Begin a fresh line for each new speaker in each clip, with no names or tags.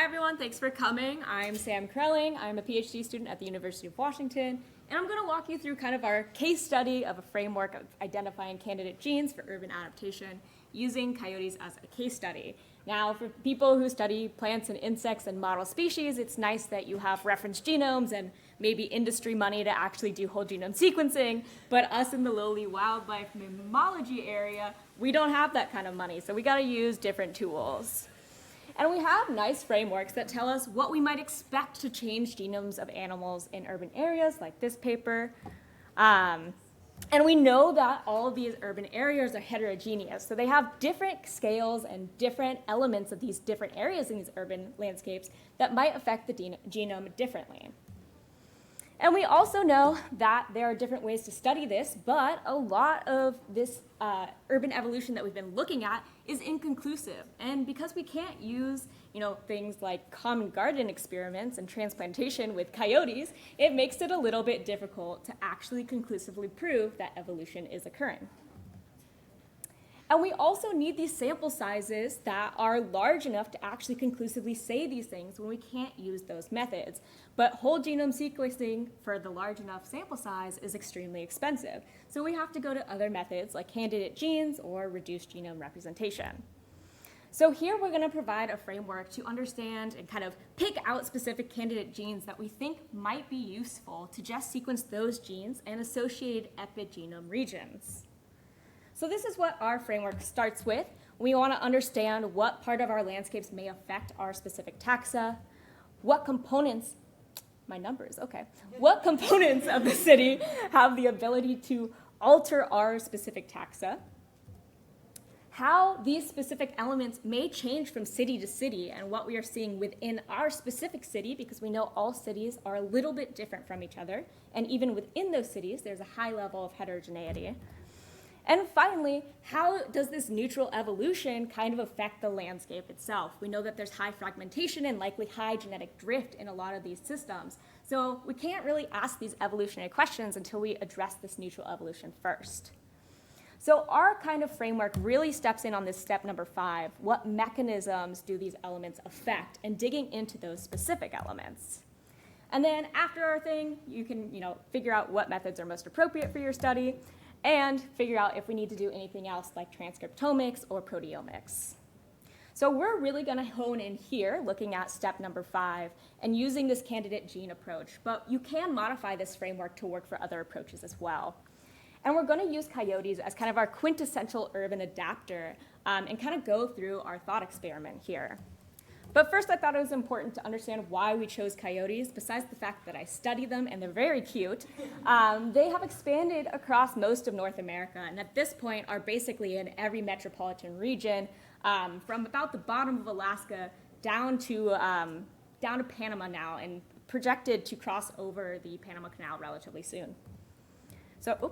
everyone, thanks for coming. I'm Sam Kreling. I'm a PhD student at the University of Washington, and I'm going to walk you through kind of our case study of a framework of identifying candidate genes for urban adaptation using coyotes as a case study. Now, for people who study plants and insects and model species, it's nice that you have reference genomes and maybe industry money to actually do whole genome sequencing, but us in the lowly wildlife mammalogy area, we don't have that kind of money, so we got to use different tools. And we have nice frameworks that tell us what we might expect to change genomes of animals in urban areas, like this paper. And we know that all of these urban areas are heterogeneous. So they have different scales and different elements of these different areas in these urban landscapes that might affect the genome differently. And we also know that there are different ways to study this, but a lot of this urban evolution that we've been looking at is inconclusive. And because we can't use things like common garden experiments and transplantation with coyotes, it makes it a little bit difficult to actually conclusively prove that evolution is occurring. And we also need these sample sizes that are large enough to actually conclusively say these things when we can't use those methods. But whole genome sequencing for the large enough sample size is extremely expensive. So we have to go to other methods like candidate genes or reduced genome representation. So here we're going to provide a framework to understand and kind of pick out specific candidate genes that we think might be useful to just sequence those genes and associated epigenome regions. So this is what our framework starts with. We want to understand what part of our landscapes may affect our specific taxa, what components, what components of the city have the ability to alter our specific taxa, how these specific elements may change from city to city and what we are seeing within our specific city, because we know all cities are a little bit different from each other, and even within those cities, there's a high level of heterogeneity. And finally, how does this neutral evolution kind of affect the landscape itself? We know that there's high fragmentation and likely high genetic drift in a lot of these systems. So we can't really ask these evolutionary questions until we address this neutral evolution first. So our kind of framework really steps in on this step number 5. What mechanisms do these elements affect? And digging into those specific elements. And then after our thing, you can figure out what methods are most appropriate for your study, and figure out if we need to do anything else like transcriptomics or proteomics. So we're really going to hone in here, looking at step number 5, and using this candidate gene approach. But you can modify this framework to work for other approaches as well. And we're going to use coyotes as kind of our quintessential urban adapter and kind of go through our thought experiment here. But first, I thought it was important to understand why we chose coyotes, besides the fact that I study them and they're very cute. They have expanded across most of North America, and at this point are basically in every metropolitan region, from about the bottom of Alaska down to Panama now, and projected to cross over the Panama Canal relatively soon. So,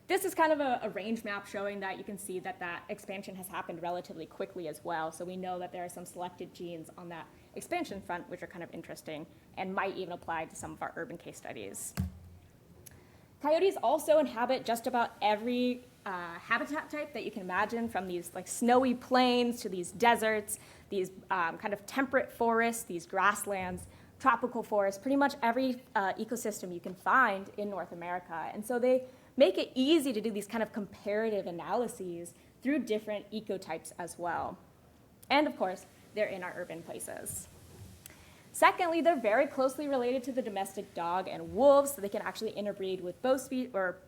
This is kind of a range map showing that you can see that that expansion has happened relatively quickly as well. So we know that there are some selected genes on that expansion front which are kind of interesting and might even apply to some of our urban case studies. Coyotes also inhabit just about every habitat type that you can imagine, from these like snowy plains to these deserts, these kind of temperate forests, these grasslands, tropical forests, pretty much every ecosystem you can find in North America. And so they make it easy to do these kind of comparative analyses through different ecotypes as well. And of course, they're in our urban places. Secondly, they're very closely related to the domestic dog and wolves, so they can actually interbreed with both species, or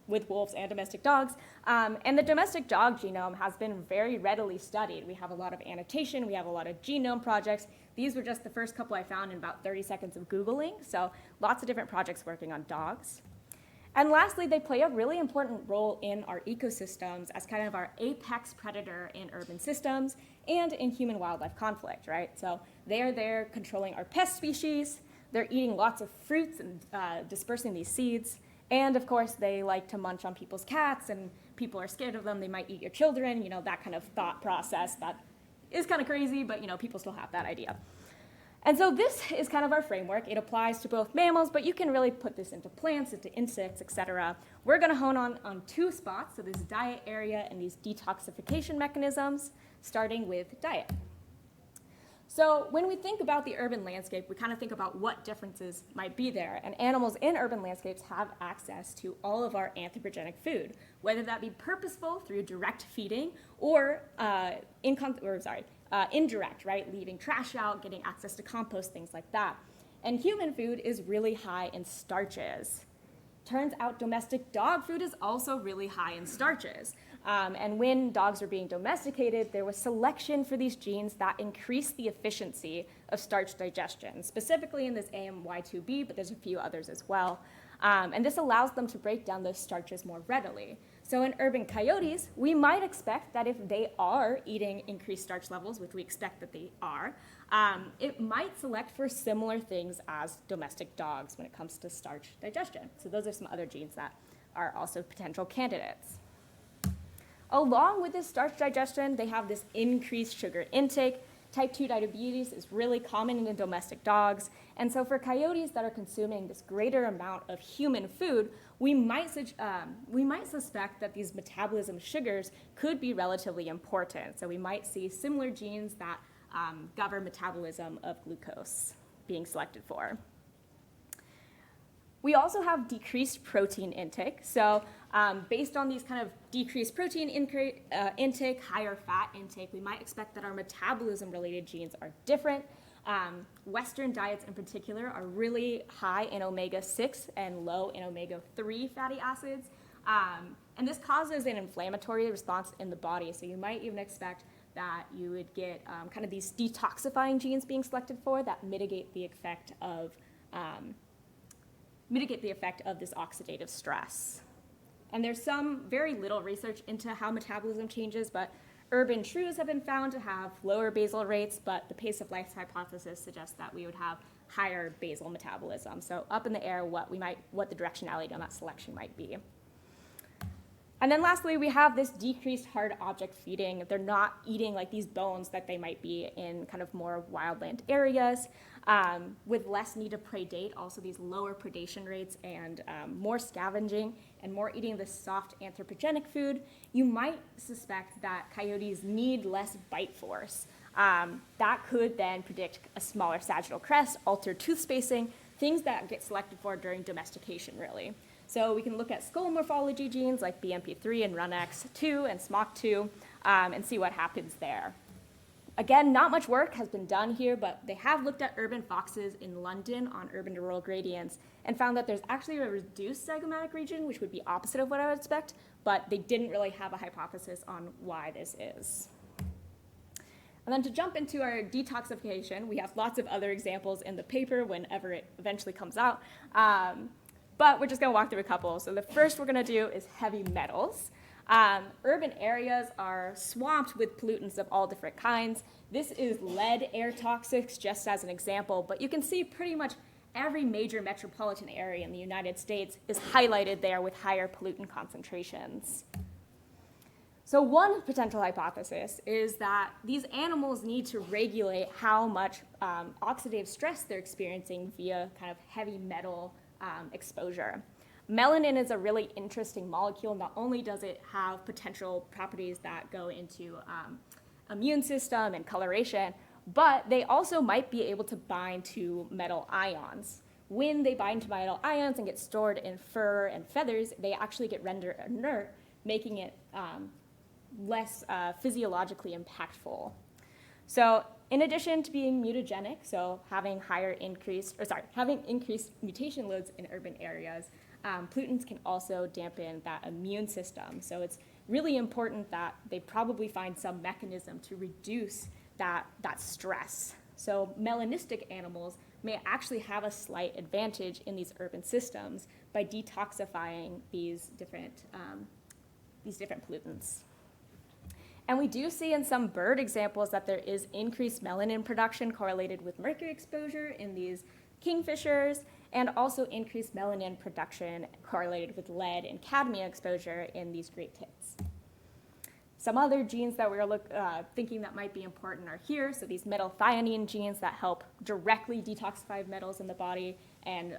with wolves and domestic dogs. And the domestic dog genome has been very readily studied. We have a lot of annotation, we have a lot of genome projects. These were just the first couple I found in about 30 seconds of Googling, so lots of different projects working on dogs. And lastly, they play a really important role in our ecosystems as kind of our apex predator in urban systems and in human-wildlife conflict, right? So they are there controlling our pest species, they're eating lots of fruits and dispersing these seeds, and of course, they like to munch on people's cats, and people are scared of them, they might eat your children, that kind of thought process that is kind of crazy, but people still have that idea. And so this is kind of our framework. It applies to both mammals, but you can really put this into plants, into insects, etc. We're going to hone on 2 spots, so this diet area and these detoxification mechanisms, starting with diet. So when we think about the urban landscape, we kind of think about what differences might be there. And animals in urban landscapes have access to all of our anthropogenic food, whether that be purposeful through direct feeding or, indirect, right? Leaving trash out, getting access to compost, things like that. And human food is really high in starches. Turns out domestic dog food is also really high in starches. And when dogs were being domesticated, there was selection for these genes that increased the efficiency of starch digestion, specifically in this AMY2B, but there's a few others as well. And this allows them to break down those starches more readily. So in urban coyotes, we might expect that if they are eating increased starch levels, which we expect that they are, it might select for similar things as domestic dogs when it comes to starch digestion. So those are some other genes that are also potential candidates. Along with this starch digestion, they have this increased sugar intake. Type 2 diabetes is really common in domestic dogs. And so for coyotes that are consuming this greater amount of human food, we might suspect that these metabolism sugars could be relatively important. So we might see similar genes that govern metabolism of glucose being selected for. We also have decreased protein intake. So based on these kind of decreased protein intake, higher fat intake, we might expect that our metabolism-related genes are different. Western diets in particular are really high in omega-6 and low in omega-3 fatty acids. And this causes an inflammatory response in the body. So you might even expect that you would get kind of these detoxifying genes being selected for that mitigate the effect of this oxidative stress. And there's some very little research into how metabolism changes, but urban shrews have been found to have lower basal rates, but the pace of life hypothesis suggests that we would have higher basal metabolism. So up in the air what the directionality on that selection might be. And then lastly, we have this decreased hard object feeding. They're not eating like these bones that they might be in kind of more wildland areas. With less need to predate, also these lower predation rates and more scavenging and more eating this soft anthropogenic food, you might suspect that coyotes need less bite force. That could then predict a smaller sagittal crest, altered tooth spacing, things that get selected for during domestication, really. So we can look at skull morphology genes like BMP3 and RUNX2 and SMOC2 and see what happens there. Again, not much work has been done here, but they have looked at urban foxes in London on urban to rural gradients and found that there's actually a reduced zygomatic region, which would be opposite of what I would expect, but they didn't really have a hypothesis on why this is. And then to jump into our detoxification, we have lots of other examples in the paper whenever it eventually comes out. But we're just going to walk through a couple. So the first we're going to do is heavy metals. Urban areas are swamped with pollutants of all different kinds. This is lead air toxics, just as an example, but you can see pretty much every major metropolitan area in the United States is highlighted there with higher pollutant concentrations. So one potential hypothesis is that these animals need to regulate how much oxidative stress they're experiencing via kind of heavy metal exposure. Melanin is a really interesting molecule. Not only does it have potential properties that go into immune system and coloration, but they also might be able to bind to metal ions. When they bind to metal ions and get stored in fur and feathers, they actually get rendered inert, making it less physiologically impactful. So in addition to being mutagenic, so having increased mutation loads in urban areas, pollutants can also dampen that immune system. So it's really important that they probably find some mechanism to reduce that stress. So melanistic animals may actually have a slight advantage in these urban systems by detoxifying these different pollutants. And we do see in some bird examples that there is increased melanin production correlated with mercury exposure in these kingfishers, and also increased melanin production correlated with lead and cadmium exposure in these great tits. Some other genes that we're thinking that might be important are here. So these methylthionine genes that help directly detoxify metals in the body, and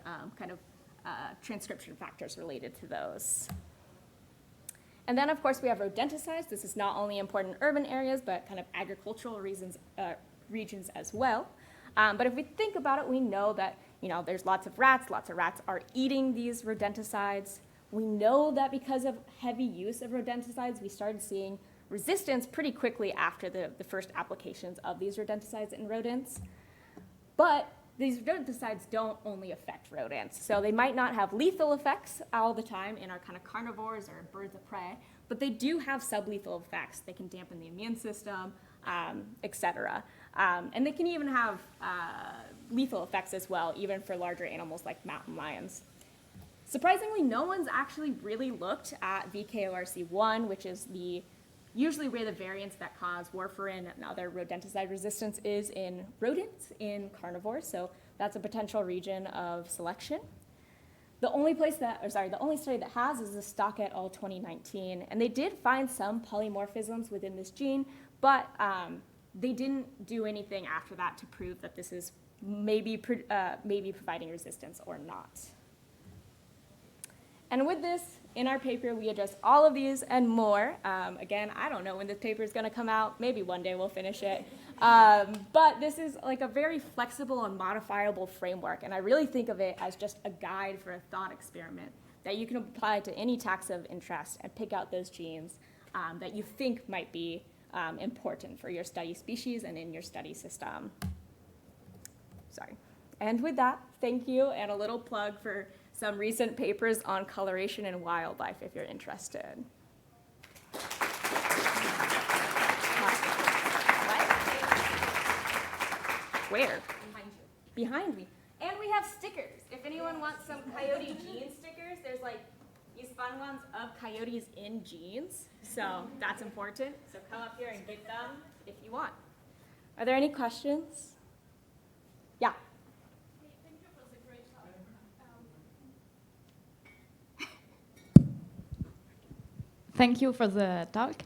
transcription factors related to those. And then, of course, we have rodenticides. This is not only important in urban areas, but kind of agricultural regions as well. But if we think about it, we know that there's lots of rats are eating these rodenticides. We know that because of heavy use of rodenticides, we started seeing resistance pretty quickly after the first applications of these rodenticides in rodents. But these rodenticides don't only affect rodents. So they might not have lethal effects all the time in our kind of carnivores or birds of prey, but they do have sublethal effects. They can dampen the immune system, et cetera. And they can even have lethal effects as well, even for larger animals like mountain lions. Surprisingly, no one's actually really looked at VKORC1, which is usually where the variants that cause warfarin and other rodenticide resistance is in rodents, in carnivores. So that's a potential region of selection. The only study that has is the Stock et al. 2019, and they did find some polymorphisms within this gene, but they didn't do anything after that to prove that this is maybe providing resistance or not. And with this, in our paper, we address all of these and more. Again, I don't know when this paper is going to come out. Maybe one day we'll finish it. But this is like a very flexible and modifiable framework, and I really think of it as just a guide for a thought experiment that you can apply to any taxa of interest and pick out those genes that you think might be important for your study species and in your study system. Sorry. And with that, thank you, and a little plug for some recent papers on coloration in wildlife if you're interested. Where? Behind you. Behind me. And we have stickers. If anyone wants some coyote gene stickers, there's like these fun ones of coyotes in genes. So that's important. So come up here and get them if you want. Are there any questions? Yeah.
Thank you for the talk.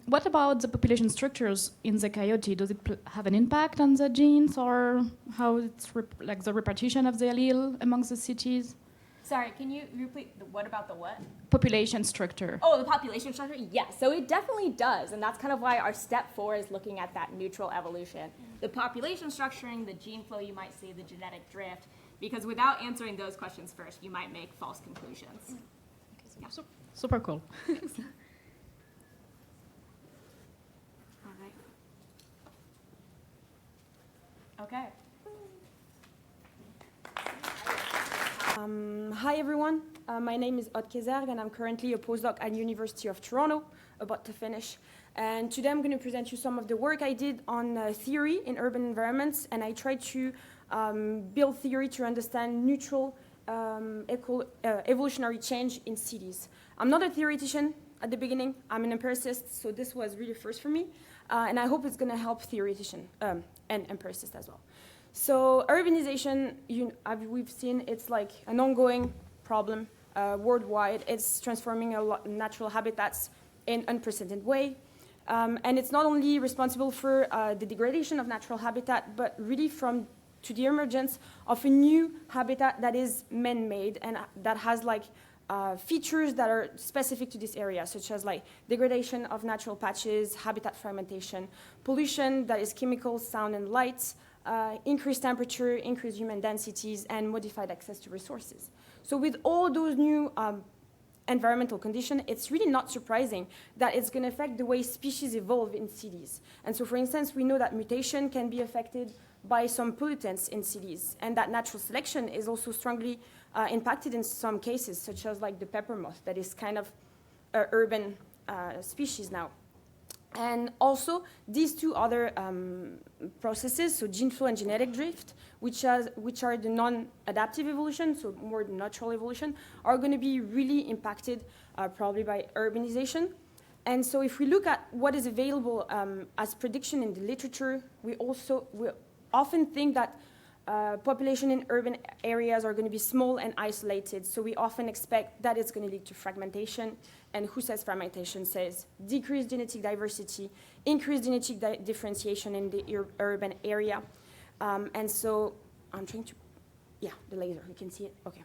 What about the population structures in the coyote? Does it have an impact on the genes, or how it's like the repartition of the allele amongst the cities?
Sorry, can you repeat what about the what?
Population structure.
Oh, the population structure? Yes, so it definitely does, and that's kind of why our step 4 is looking at that neutral evolution. The population structuring, the gene flow, you might see the genetic drift, because without answering those questions first, you might make false conclusions. Yeah.
Super cool.
All right. Okay.
Hi everyone, my name is Aude Caizergues and I'm currently a postdoc at University of Toronto, about to finish. And today I'm going to present you some of the work I did on theory in urban environments, and I tried to build theory to understand neutral evolutionary change in cities. I'm not a theoretician at the beginning, I'm an empiricist, so this was really first for me, and I hope it's going to help theoretician and empiricist as well. So urbanization, we've seen it's like an ongoing problem worldwide. It's transforming a lot of natural habitats in unprecedented way. And it's not only responsible for the degradation of natural habitat, but really to the emergence of a new habitat that is man-made and that has like features that are specific to this area, such as like degradation of natural patches, habitat fragmentation, pollution that is chemical, sound, and light, increased temperature, increased human densities, and modified access to resources. So with all those new environmental conditions, it's really not surprising that it's going to affect the way species evolve in cities. And so, for instance, we know that mutation can be affected by some pollutants in cities, and that natural selection is also strongly impacted in some cases, such as like the pepper moth, that is kind of an urban species now. And also, these two other processes, so gene flow and genetic drift, which are the non-adaptive evolution, so more the natural evolution, are going to be really impacted probably by urbanization. And so if we look at what is available as prediction in the literature, we often think that population in urban areas are going to be small and isolated, so we often expect that it's going to lead to fragmentation. And who says fragmentation says decreased genetic diversity, increased genetic differentiation in the urban area. And so I'm trying to, the laser, you can see it, okay.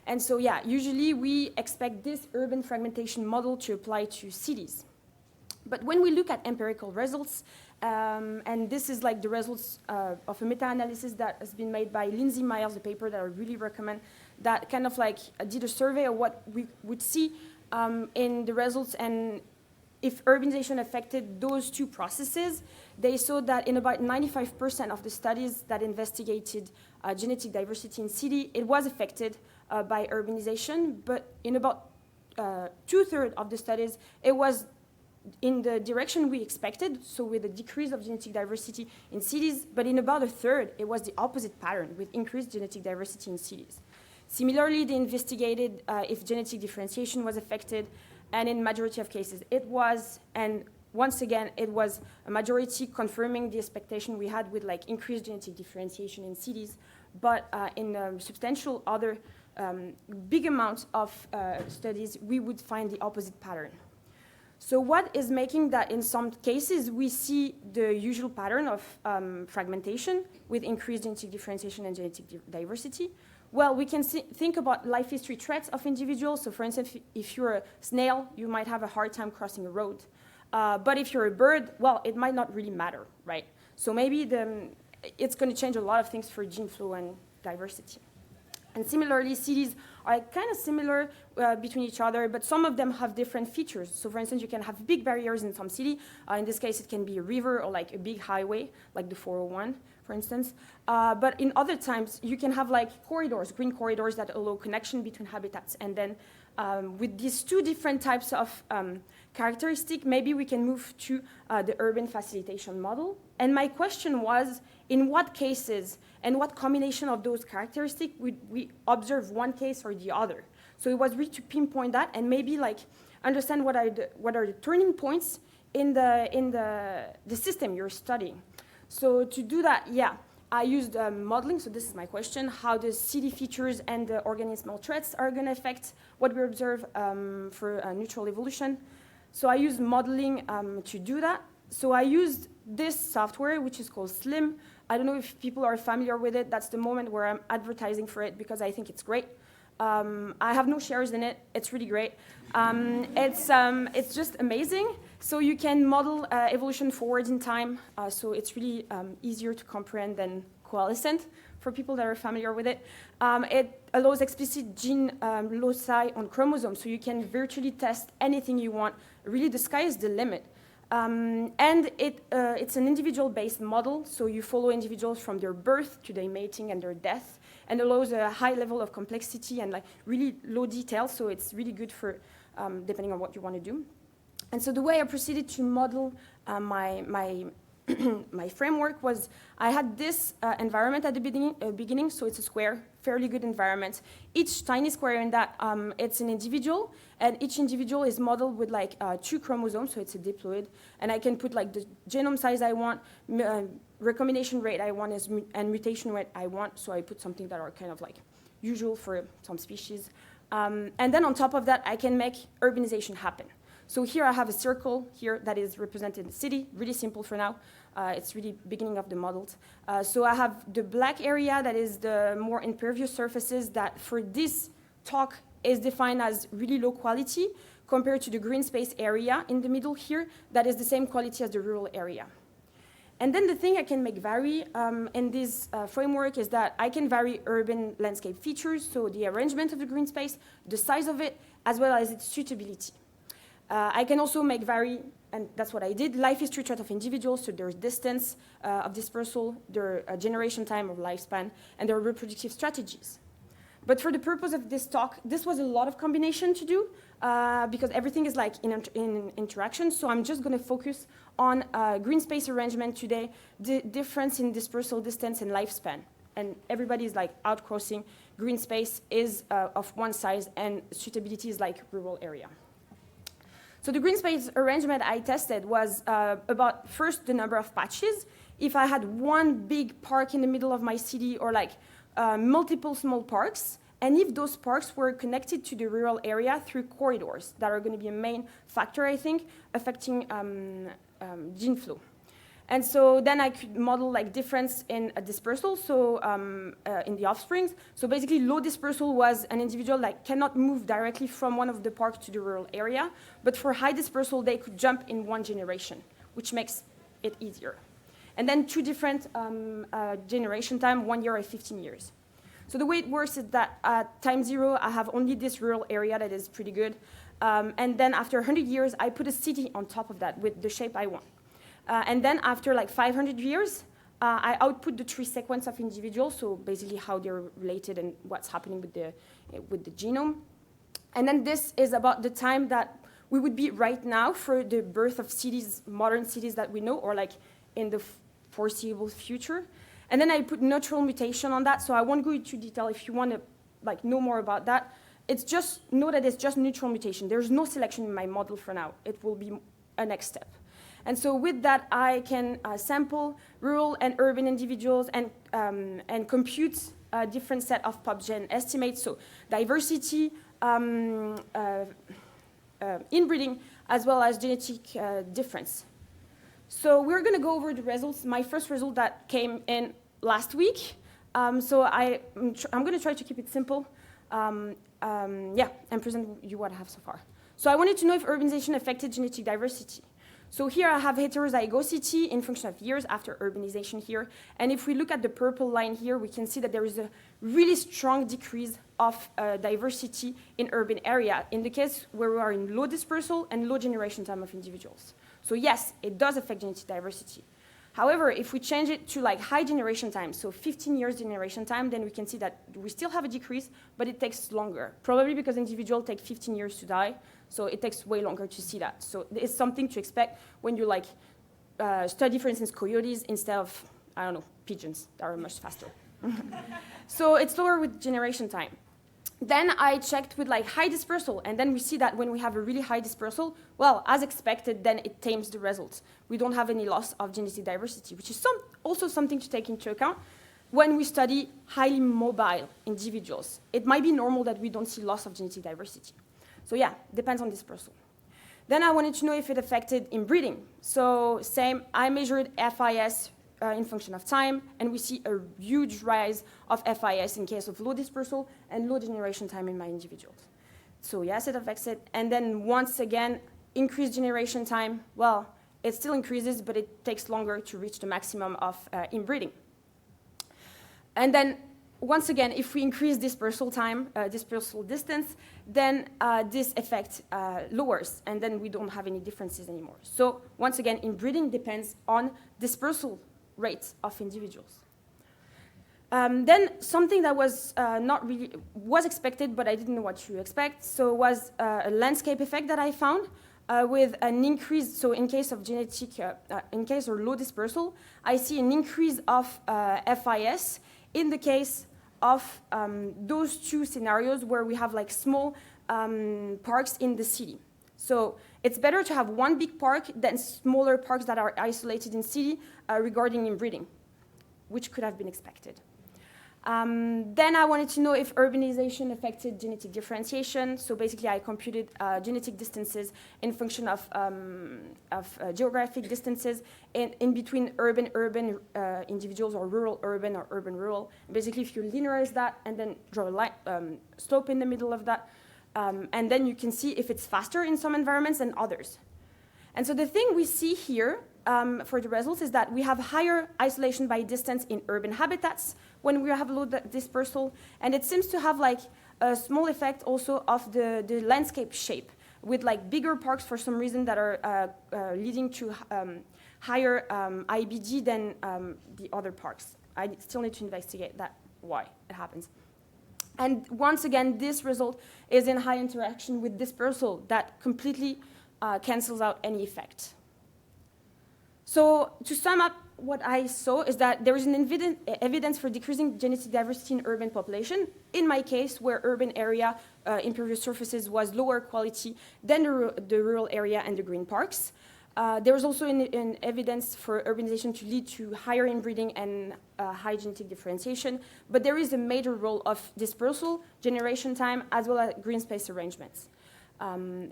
And so usually we expect this urban fragmentation model to apply to cities. But when we look at empirical results And this is like the results of a meta-analysis that has been made by Lindsay Myers, a paper that I really recommend, that kind of like did a survey of what we would see in the results, and if urbanization affected those two processes. They saw that in about 95% of the studies that investigated genetic diversity in city, it was affected by urbanization, but in about 2/3 of the studies, it was in the direction we expected, so with a decrease of genetic diversity in cities, but in about 1/3, it was the opposite pattern, with increased genetic diversity in cities. Similarly, they investigated if genetic differentiation was affected, and in majority of cases it was, and once again, it was a majority confirming the expectation we had with like increased genetic differentiation in cities, but in substantial other big amounts of studies, we would find the opposite pattern. So what is making that in some cases we see the usual pattern of fragmentation with increased genetic differentiation and genetic diversity? Well, we can think about life history traits of individuals. So for instance, if you're a snail, you might have a hard time crossing a road. But if you're a bird, well, it might not really matter, right? So maybe it's going to change a lot of things for gene flow and diversity. And similarly, cities are kind of similar between each other, but some of them have different features. So for instance, you can have big barriers in some city. In this case, it can be a river or like a big highway, like the 401, for instance. But in other times, you can have like corridors, green corridors that allow connection between habitats. And then with these two different types of characteristic, maybe we can move to the urban facilitation model. And my question was, in what cases and what combination of those characteristics would we observe one case or the other? So it was really to pinpoint that and maybe like understand what are the turning points in the system you're studying. So to do that, yeah, I used modeling. So this is my question: how the city features and the organismal traits are going to affect what we observe for neutral evolution. So I used modeling to do that. So I used this software, which is called SLIM. I don't know if people are familiar with it. That's the moment where I'm advertising for it because I think it's great. I have no shares in it. It's really great. It's just amazing. So you can model evolution forward in time. So it's really easier to comprehend than coalescent for people that are familiar with it. It allows explicit gene loci on chromosomes, so you can virtually test anything you want. Really, the sky is the limit. And it's an individual-based model, so you follow individuals from their birth to their mating and their death, and allows a high level of complexity and like really low detail, so it's really good for depending on what you want to do. And so the way I proceeded to model my framework was I had this environment at the beginning, so it's a square, fairly good environment. Each tiny square in that, it's an individual, and each individual is modeled with like 2 chromosomes, so it's a diploid, and I can put like the genome size I want, recombination rate I want, and mutation rate I want, so I put something that are kind of like usual for some species. And then on top of that, I can make urbanization happen. So here I have a circle here that is represented the city, really simple for now. It's really beginning of the models. So I have the black area that is the more impervious surfaces that for this talk is defined as really low quality compared to the green space area in the middle here that is the same quality as the rural area. And then the thing I can make vary in this framework is that I can vary urban landscape features, so the arrangement of the green space, the size of it, as well as its suitability. I can also make vary, and that's what I did, life history trait of individuals, so their distance of dispersal, their generation time of lifespan, and their reproductive strategies. But for the purpose of this talk, this was a lot of combination to do because everything is like in interaction, so I'm just going to focus on green space arrangement today, the difference in dispersal distance and lifespan. And everybody is like outcrossing. Green space is of one size, and suitability is like rural area. So the green space arrangement I tested was about first the number of patches. If I had one big park in the middle of my city or like multiple small parks, and if those parks were connected to the rural area through corridors that are going to be a main factor, I think, affecting gene flow. And so then I could model like difference in a dispersal, so in the offsprings. So basically low dispersal was an individual that cannot move directly from one of the parks to the rural area, but for high dispersal, they could jump in one generation, which makes it easier. And then 2 different generation time, 1 year and 15 years. So the way it works is that at time 0, I have only this rural area that is pretty good. And then after 100 years, I put a city on top of that with the shape I want. And then after like 500 years, I output the tree sequence of individuals, so basically how they're related and what's happening with the genome. And then this is about the time that we would be right now for the birth of cities, modern cities that we know, or like in the foreseeable future. And then I put neutral mutation on that, so I won't go into detail. If you want to like know more about that, it's just know that it's just neutral mutation. There's no selection in my model for now. It will be a next step. And so with that, I can sample rural and urban individuals and compute a different set of PopGen estimates, so diversity, inbreeding, as well as genetic difference. So we're going to go over the results. My first result that came in last week. So I'm going to try to keep it simple. And present you what I have so far. So I wanted to know if urbanization affected genetic diversity. So here I have heterozygosity in function of years after urbanization here. And if we look at the purple line here, we can see that there is a really strong decrease of diversity in urban area in the case where we are in low dispersal and low generation time of individuals. So yes, it does affect genetic diversity. However, if we change it to like high generation time, so 15 years generation time, then we can see that we still have a decrease, but it takes longer. Probably because individuals take 15 years to die, so it takes way longer to see that. So it's something to expect when you like study, for instance, coyotes instead of, I don't know, pigeons that are much faster. So it's slower with generation time. Then I checked with like high dispersal, and then we see that when we have a really high dispersal, well, as expected, then it tames the results. We don't have any loss of genetic diversity, which is also something to take into account when we study highly mobile individuals. It might be normal that we don't see loss of genetic diversity. So yeah, depends on dispersal. Then I wanted to know if it affected inbreeding. So same, I measured FIS in function of time, and we see a huge rise of FIS in case of low dispersal and low generation time in my individuals. So yes, it affects it. And then once again, increased generation time, well, it still increases, but it takes longer to reach the maximum of inbreeding. And then once again, if we increase dispersal time, dispersal distance, then this effect lowers, and then we don't have any differences anymore. So once again, inbreeding depends on dispersal rates of individuals. Then something that was not really was expected, but I didn't know what to expect. So was a landscape effect that I found with an increase. So in case of genetic, in case of low dispersal, I see an increase of FIS in the case of those two scenarios where we have like small parks in the city. So it's better to have one big park than smaller parks that are isolated in city regarding inbreeding, which could have been expected. Then I wanted to know if urbanization affected genetic differentiation. So basically, I computed genetic distances in function of geographic distances in between urban individuals, or rural-urban, or urban-rural. Basically, if you linearize that and then draw a line, slope in the middle of that, and then you can see if it's faster in some environments than others. And so the thing we see here for the results is that we have higher isolation by distance in urban habitats when we have low dispersal, and it seems to have like a small effect also of the landscape shape, with like bigger parks for some reason that are leading to higher IBD than the other parks. I still need to investigate that, why it happens. And once again, this result is in high interaction with dispersal that completely cancels out any effect. So to sum up, what I saw is that there is an evidence for decreasing genetic diversity in urban population, in my case, where urban area impervious surfaces was lower quality than the rural area and the green parks. There was also an evidence for urbanization to lead to higher inbreeding and high genetic differentiation, but there is a major role of dispersal, generation time, as well as green space arrangements.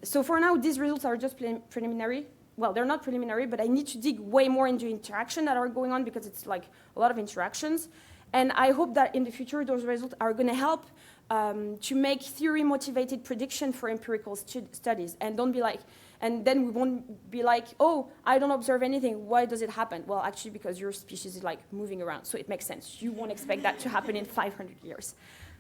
So for now, these results are just preliminary. Well, they're not preliminary, but I need to dig way more into interaction that are going on, because it's like a lot of interactions. And I hope that in the future, those results are going to help to make theory-motivated prediction for empirical studies, and don't be like And then we won't be like, oh, I don't observe anything. Why does it happen? Well, actually, because your species is like moving around, so it makes sense. You won't expect that to happen in 500 years.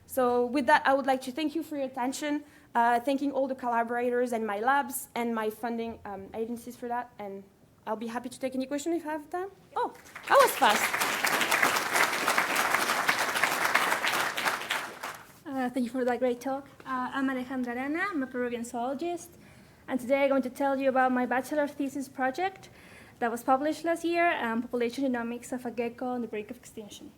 So with that, I would like to thank you for your attention, thanking all the collaborators and my labs and my funding agencies for that. And I'll be happy to take any question if I have time. Oh, that was fast.
Thank you for that great talk. I'm Alejandra Arana. I'm a Peruvian zoologist. And today I'm going to tell you about my bachelor thesis project that was published last year, Population Genomics of a Gecko on the Brink of Extinction.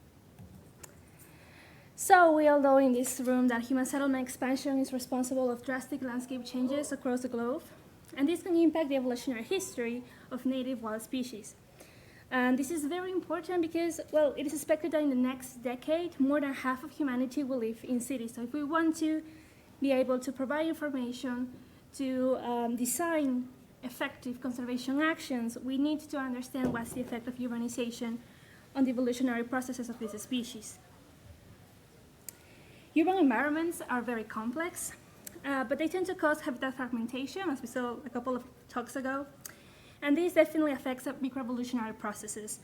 So we all know in this room that human settlement expansion is responsible of drastic landscape changes across the globe. And this can impact the evolutionary history of native wild species. And this is very important because, well, it is expected that in the next decade, more than half of humanity will live in cities. So if we want to be able to provide information to design effective conservation actions, we need to understand what's the effect of urbanization on the evolutionary processes of these species. Urban environments are very complex, but they tend to cause habitat fragmentation, as we saw a couple of talks ago. And this definitely affects microevolutionary processes.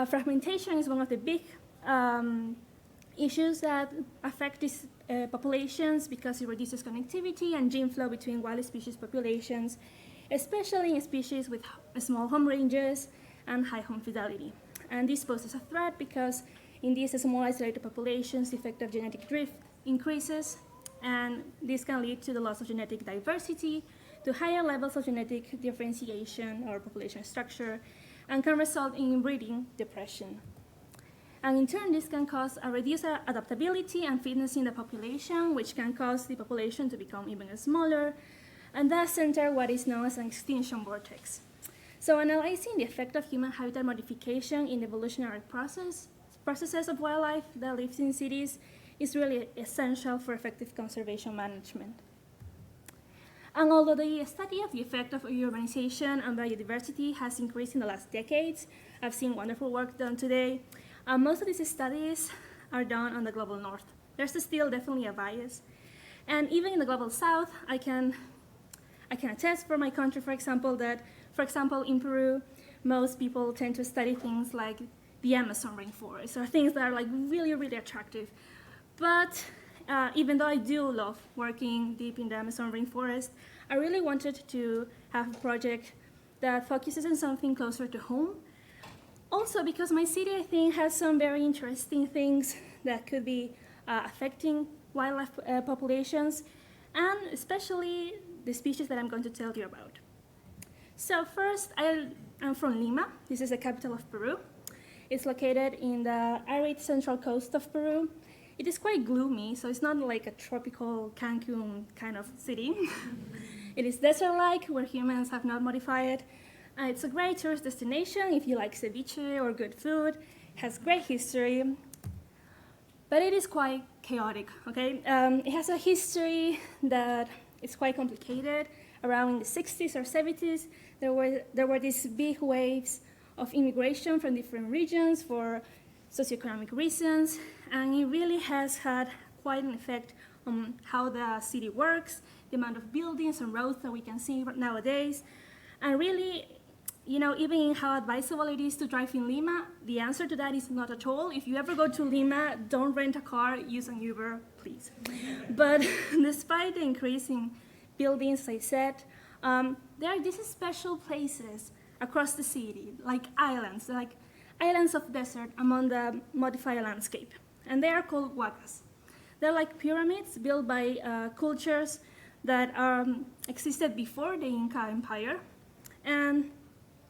Fragmentation is one of the big issues that affect these populations because it reduces connectivity and gene flow between wild species populations, especially in species with small home ranges and high home fidelity. And this poses a threat because in these small isolated populations, the effect of genetic drift increases, and this can lead to the loss of genetic diversity, to higher levels of genetic differentiation or population structure, and can result in inbreeding depression. And in turn, this can cause a reduced adaptability and fitness in the population, which can cause the population to become even smaller, and thus enter what is known as an extinction vortex. So analyzing the effect of human habitat modification in the evolutionary processes of wildlife that lives in cities is really essential for effective conservation management. And although the study of the effect of urbanization on biodiversity has increased in the last decades, I've seen wonderful work done today. Most of these studies are done on the global north. There's still definitely a bias. And even in the global south, I can attest for my country, for example, that, for example, in Peru, most people tend to study things like the Amazon rainforest or things that are like really, really attractive. But even though I do love working deep in the Amazon rainforest, I really wanted to have a project that focuses on something closer to home. Also because my city, I think, has some very interesting things that could be affecting wildlife populations, and especially the species that I'm going to tell you about. So first, I'm from Lima. This is the capital of Peru. It's located in the arid central coast of Peru. It is quite gloomy, so it's not like a tropical Cancun kind of city. It is desert-like, where humans have not modified. It's a great tourist destination if you like ceviche or good food. It has great history, but it is quite chaotic, okay? It has a history that is quite complicated. Around in the 60s or 70s, there were these big waves of immigration from different regions for socioeconomic reasons, and it really has had quite an effect on how the city works, the amount of buildings and roads that we can see nowadays, and really, you know, even in how advisable it is to drive in Lima, the answer to that is not at all. If you ever go to Lima, don't rent a car, use an Uber, please. But despite the increase in buildings, as I said, there are these special places across the city, like islands of desert among the modified landscape. And they are called huacas. They're like pyramids built by cultures that existed before the Inca Empire. And,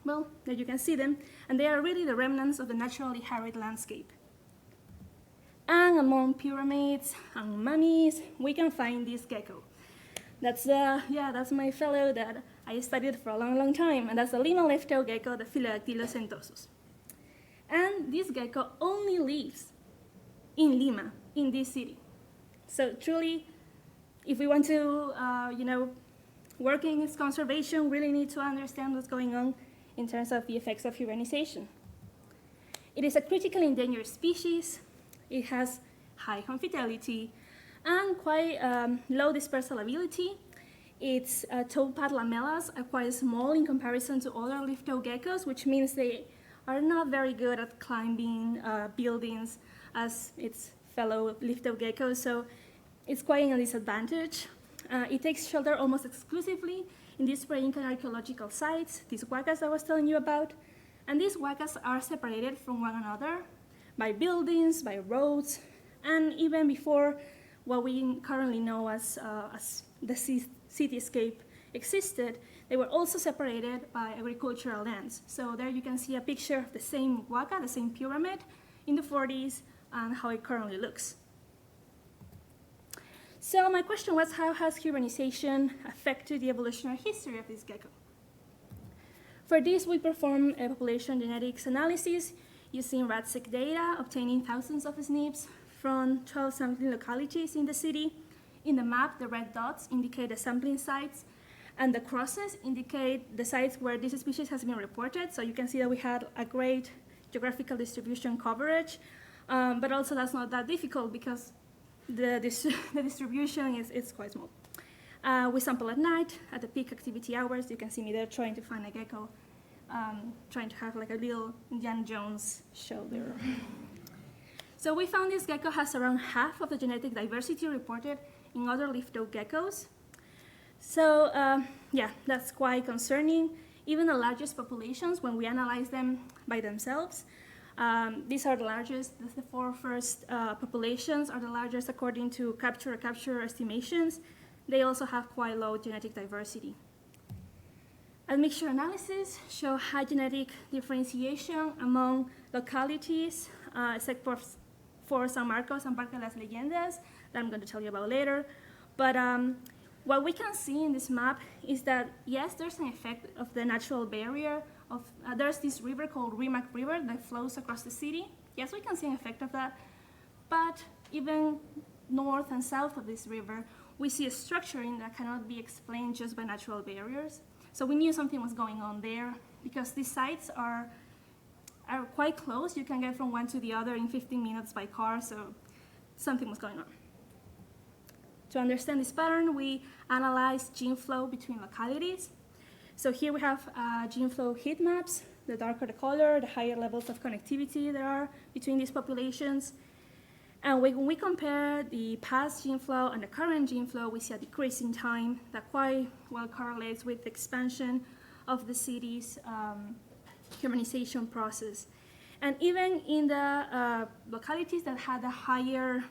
well, there you can see them. And they are really the remnants of the naturally arid landscape. And among pyramids and mummies, we can find this gecko. That's my fellow that I studied for a long, long time. And that's the Lima left-tailed gecko, the Phylodactylus centosus. And this gecko only lives in Lima, in this city. So truly, if we want to, work in its conservation, we really need to understand what's going on in terms of the effects of urbanization. It is a critically endangered species. It has high home fidelity and quite low dispersal ability. its toe pad lamellas are quite small in comparison to other leaf-toe geckos, which means they are not very good at climbing buildings as its fellow leaf-toe geckos, so it's quite a disadvantage. It takes shelter almost exclusively in these pre-Incan archaeological sites, these huacas I was telling you about, and these huacas are separated from one another by buildings, by roads, and even before what we currently know as the cityscape existed, they were also separated by agricultural lands. So there you can see a picture of the same huaca, the same pyramid in the 40s, and how it currently looks. So my question was, how has urbanization affected the evolutionary history of this gecko? For this, we performed a population genetics analysis using rat-seq data, obtaining thousands of SNPs from 12 sampling localities in the city. In the map, the red dots indicate the sampling sites, and the crosses indicate the sites where this species has been reported. So you can see that we had a great geographical distribution coverage, but also that's not that difficult because the distribution is quite small. We sample at night, at the peak activity hours. You can see me there trying to find a gecko, trying to have like a little Indiana Jones show there. So we found this gecko has around half of the genetic diversity reported in other leaf-toe geckos. So yeah, that's quite concerning. Even the largest populations, when we analyze them by themselves, these are the largest. The four first populations are the largest according to capture estimations. They also have quite low genetic diversity. Admixture analysis show high genetic differentiation among localities, except for San Marcos and Parque de las Leyendas, that I'm going to tell you about later. But what we can see in this map is that, yes, there's an effect of the natural barrier. There's this river called Rimac River that flows across the city. Yes, we can see an effect of that. But even north and south of this river, we see a structuring that cannot be explained just by natural barriers. So we knew something was going on there because these sites are quite close. You can get from one to the other in 15 minutes by car, so something was going on. To understand this pattern, we analyzed gene flow between localities. So here we have gene flow heat maps. The darker the color, the higher levels of connectivity there are between these populations. And when we compare the past gene flow and the current gene flow, we see a decrease in time that quite well correlates with the expansion of the city's urbanization process. And even in the localities that had a higher,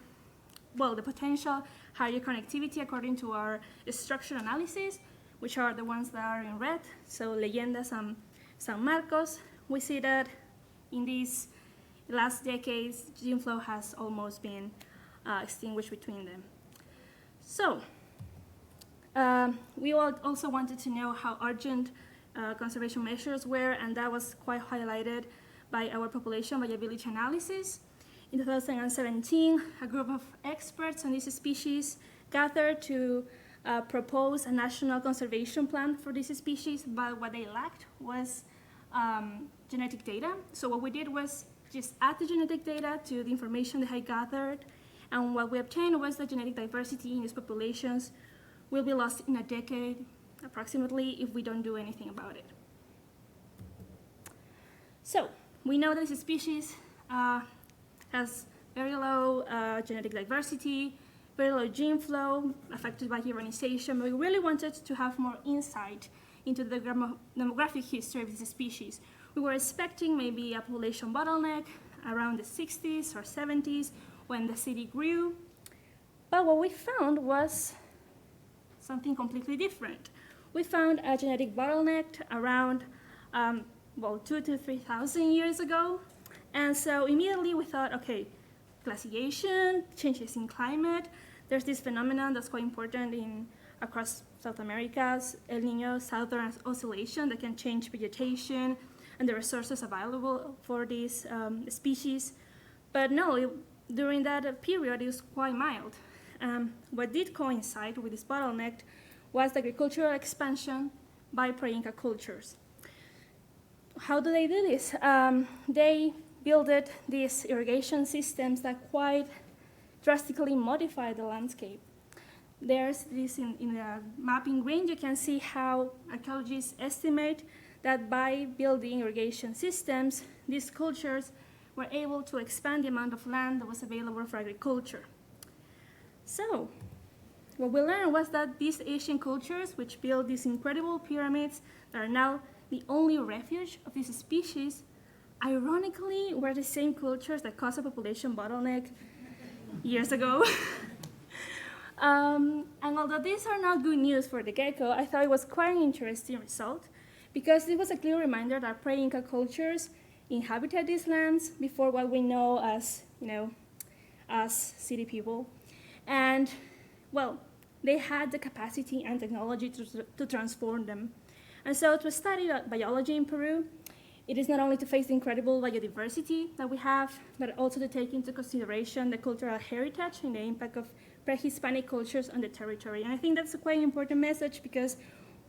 well, the potential higher connectivity according to our structure analysis, which are the ones that are in red, so Leyendas and San Marcos, we see that in these last decades, gene flow has almost been extinguished between them. So we also wanted to know how urgent conservation measures were, and that was quite highlighted by our population viability analysis. In 2017, a group of experts on this species gathered to propose a national conservation plan for this species, but what they lacked was genetic data. So what we did was just add the genetic data to the information they had gathered, and what we obtained was that genetic diversity in these populations will be lost in a decade, approximately, if we don't do anything about it. So we know that this species has very low genetic diversity, very low gene flow, affected by urbanization, but we really wanted to have more insight into the demographic history of this species. We were expecting maybe a population bottleneck around the 60s or 70s when the city grew, but what we found was something completely different. We found a genetic bottleneck around, 2,000 to 3,000 years ago, and so immediately we thought, okay, glaciation, changes in climate, there's this phenomenon that's quite important across South America's El Niño Southern Oscillation that can change vegetation and the resources available for these species. But no, during that period, it was quite mild. What did coincide with this bottleneck was the agricultural expansion by pre-Inca cultures. How do they do this? They built these irrigation systems that quite drastically modify the landscape. there's this in the mapping green, you can see how archaeologists estimate that by building irrigation systems, these cultures were able to expand the amount of land that was available for agriculture. So, what we learned was that these Asian cultures, which built these incredible pyramids that are now the only refuge of this species, ironically were the same cultures that caused a population bottleneck years ago. And although these are not good news for the gecko, I thought it was quite an interesting result because it was a clear reminder that pre-Inca cultures inhabited these lands before what we know as, as city people. And, well, they had the capacity and technology to transform them. And so to study biology in Peru, it is not only to face the incredible biodiversity that we have, but also to take into consideration the cultural heritage and the impact of pre-Hispanic cultures on the territory. And I think that's a quite important message because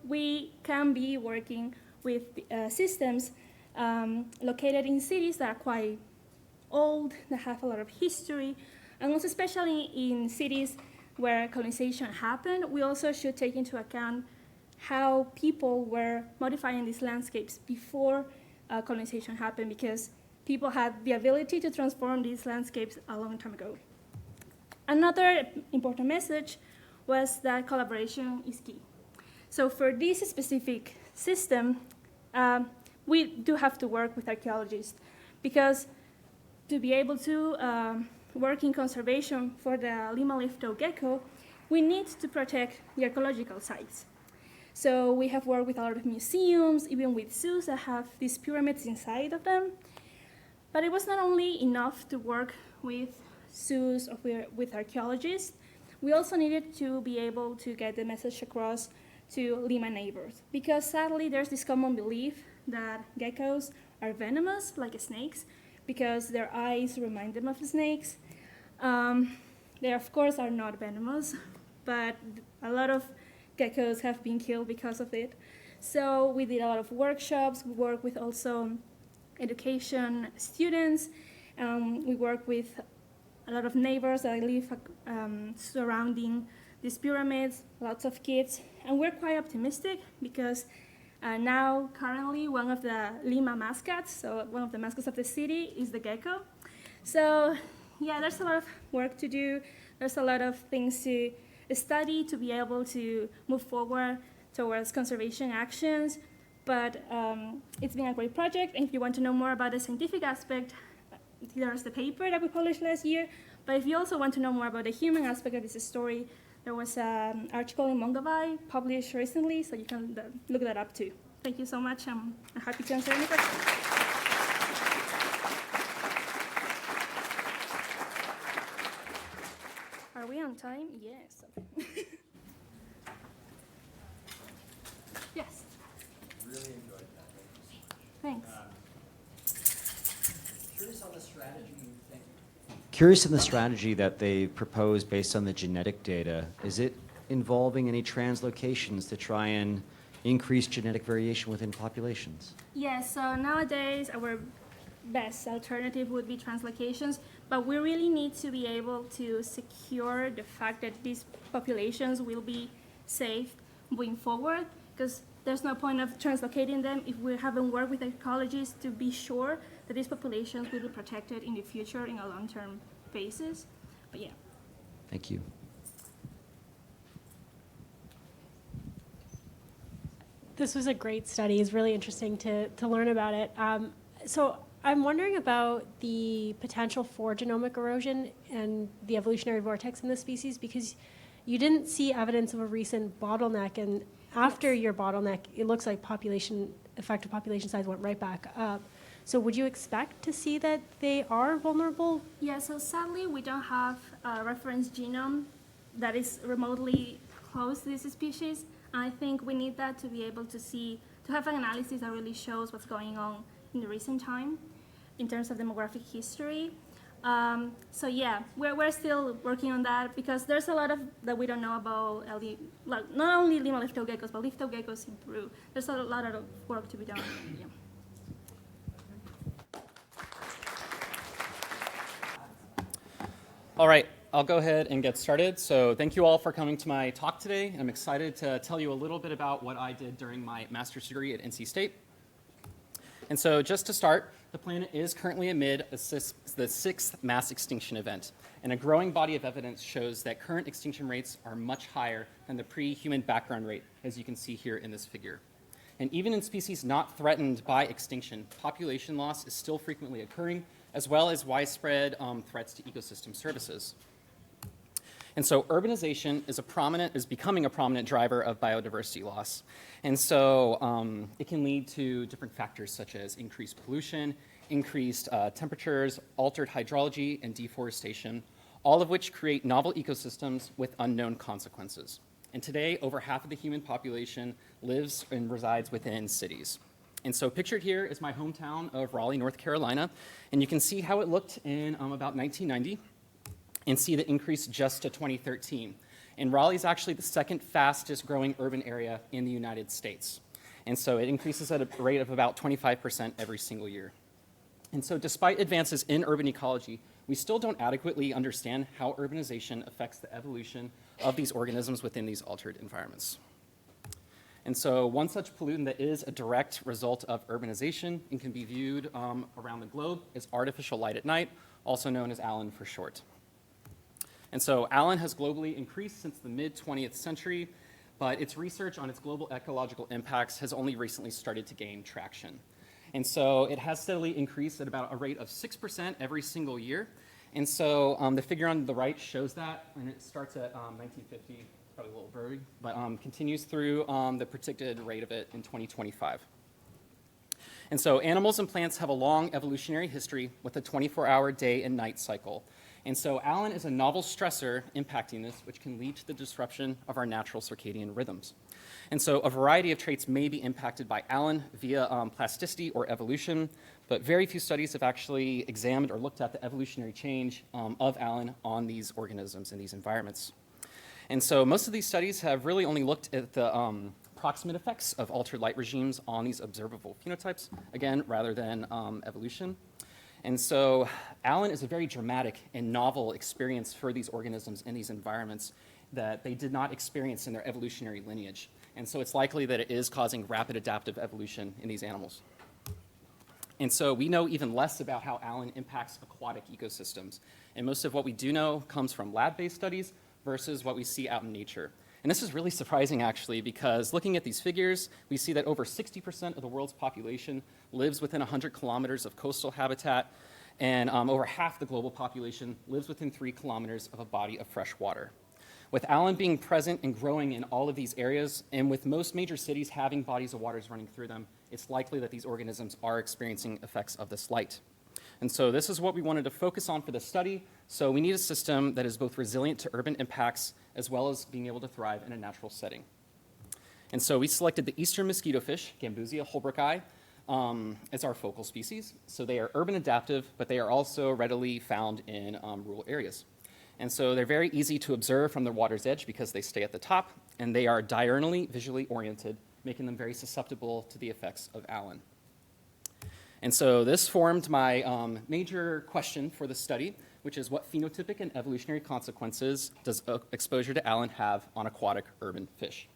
we can be working with systems located in cities that are quite old, that have a lot of history, and also especially in cities where colonization happened, we also should take into account how people were modifying these landscapes before colonization happened, because people had the ability to transform these landscapes a long time ago. Another important message was that collaboration is key. So for this specific system, we do have to work with archaeologists, because to be able to work in conservation for the Lima-leaf-toed gecko, we need to protect the archaeological sites. So we have worked with a lot of museums, even with zoos that have these pyramids inside of them. But it was not only enough to work with zoos or with archaeologists, we also needed to be able to get the message across to Lima neighbors. Because sadly, there's this common belief that geckos are venomous, like snakes, because their eyes remind them of snakes. They, of course, are not venomous, but a lot of geckos have been killed because of it. So we did a lot of workshops. We worked with also education students. We worked with a lot of neighbors that live surrounding these pyramids, lots of kids. And we're quite optimistic because now, currently, one of the Lima mascots, so one of the mascots of the city, is the gecko. So, yeah, there's a lot of work to do. There's a lot of things to study to be able to move forward towards conservation actions. But it's been a great project. And if you want to know more about the scientific aspect, there's the paper that we published last year. But if you also want to know more about the human aspect of this story, there was an article in Mongabay published recently, so you can look that up too. Thank you so much. I'm happy to answer any questions. Are we on time? Yes. Okay. Yes.
Really enjoyed that.
Thanks.
Curious on the strategy that they proposed based on the genetic data. Is it involving any translocations to try and increase genetic variation within populations?
Yes, so nowadays our best alternative would be translocations, but we really need to be able to secure the fact that these populations will be safe moving forward, because there's no point of translocating them if we haven't worked with ecologists to be sure that these populations will be protected in the future in a long-term basis. But yeah.
Thank you.
This was a great study. It's really interesting to learn about it. So I'm wondering about the potential for genomic erosion and the evolutionary vortex in this species, because you didn't see evidence of a recent bottleneck, and after your bottleneck, it looks like effective population size went right back up. So would you expect to see that they are vulnerable?
Yeah, so sadly we don't have a reference genome that is remotely close to this species. And I think we need that to be able to have an analysis that really shows what's going on in the recent time in terms of demographic history. So yeah, we're still working on that because there's a lot of that we don't know about not only Lima-leaf-toed geckos, but leaf-toed geckos in Peru. There's a lot of work to be done. Yeah.
All right, I'll go ahead and get started. So thank you all for coming to my talk today. I'm excited to tell you a little bit about what I did during my master's degree at NC State. And so just to start, the planet is currently amid the sixth mass extinction event. And a growing body of evidence shows that current extinction rates are much higher than the pre-human background rate, as you can see here in this figure. And even in species not threatened by extinction, population loss is still frequently occurring, as well as widespread threats to ecosystem services. And so urbanization is becoming a prominent driver of biodiversity loss. And so it can lead to different factors such as increased pollution, increased temperatures, altered hydrology, and deforestation, all of which create novel ecosystems with unknown consequences. And today, over half of the human population lives and resides within cities. And so pictured here is my hometown of Raleigh, North Carolina. And you can see how it looked in about 1990 and see the increase just to 2013. And Raleigh is actually the second fastest growing urban area in the United States. And so it increases at a rate of about 25% every single year. And so despite advances in urban ecology, we still don't adequately understand how urbanization affects the evolution of these organisms within these altered environments. And so one such pollutant that is a direct result of urbanization and can be viewed around the globe is artificial light at night, also known as ALAN for short. And so ALAN has globally increased since the mid-20th century, but its research on its global ecological impacts has only recently started to gain traction. And so it has steadily increased at about a rate of 6% every single year. And so the figure on the right shows that, and it starts at 1950, probably a little blurry, but continues through the predicted rate of it in 2025. And so animals and plants have a long evolutionary history with a 24-hour day and night cycle. And so ALAN is a novel stressor impacting this, which can lead to the disruption of our natural circadian rhythms. And so a variety of traits may be impacted by ALAN via plasticity or evolution, but very few studies have actually examined or looked at the evolutionary change of ALAN on these organisms in these environments. And so most of these studies have really only looked at the proximate effects of altered light regimes on these observable phenotypes, again, rather than evolution. And so ALAN is a very dramatic and novel experience for these organisms in these environments that they did not experience in their evolutionary lineage. And so it's likely that it is causing rapid adaptive evolution in these animals. And so we know even less about how ALAN impacts aquatic ecosystems. And most of what we do know comes from lab-based studies versus what we see out in nature. And this is really surprising, actually, because looking at these figures, we see that over 60% of the world's population lives within 100 kilometers of coastal habitat, and over half the global population lives within 3 kilometers of a body of fresh water. With ALAN being present and growing in all of these areas, and with most major cities having bodies of waters running through them, it's likely that these organisms are experiencing effects of this light. And so this is what we wanted to focus on for the study. So we need a system that is both resilient to urban impacts as well as being able to thrive in a natural setting. And so we selected the eastern mosquito fish, Gambusia holbrooki, as our focal species. So they are urban adaptive, but they are also readily found in rural areas. And so they're very easy to observe from the water's edge because they stay at the top, and they are diurnally visually oriented, making them very susceptible to the effects of ALAN. And so this formed my major question for the study, which is what phenotypic and evolutionary consequences does exposure to ALAN have on aquatic urban fish?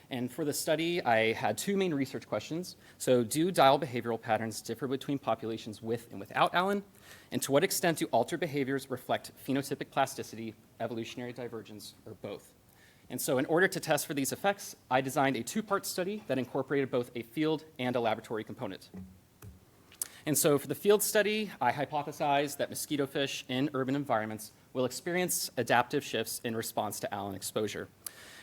And for the study, I had 2 main research questions. So do dial behavioral patterns differ between populations with and without ALAN? And to what extent do altered behaviors reflect phenotypic plasticity, evolutionary divergence, or both? And so in order to test for these effects, I designed a 2-part study that incorporated both a field and a laboratory component. And so for the field study, I hypothesized that mosquito fish in urban environments will experience adaptive shifts in response to ALAN exposure.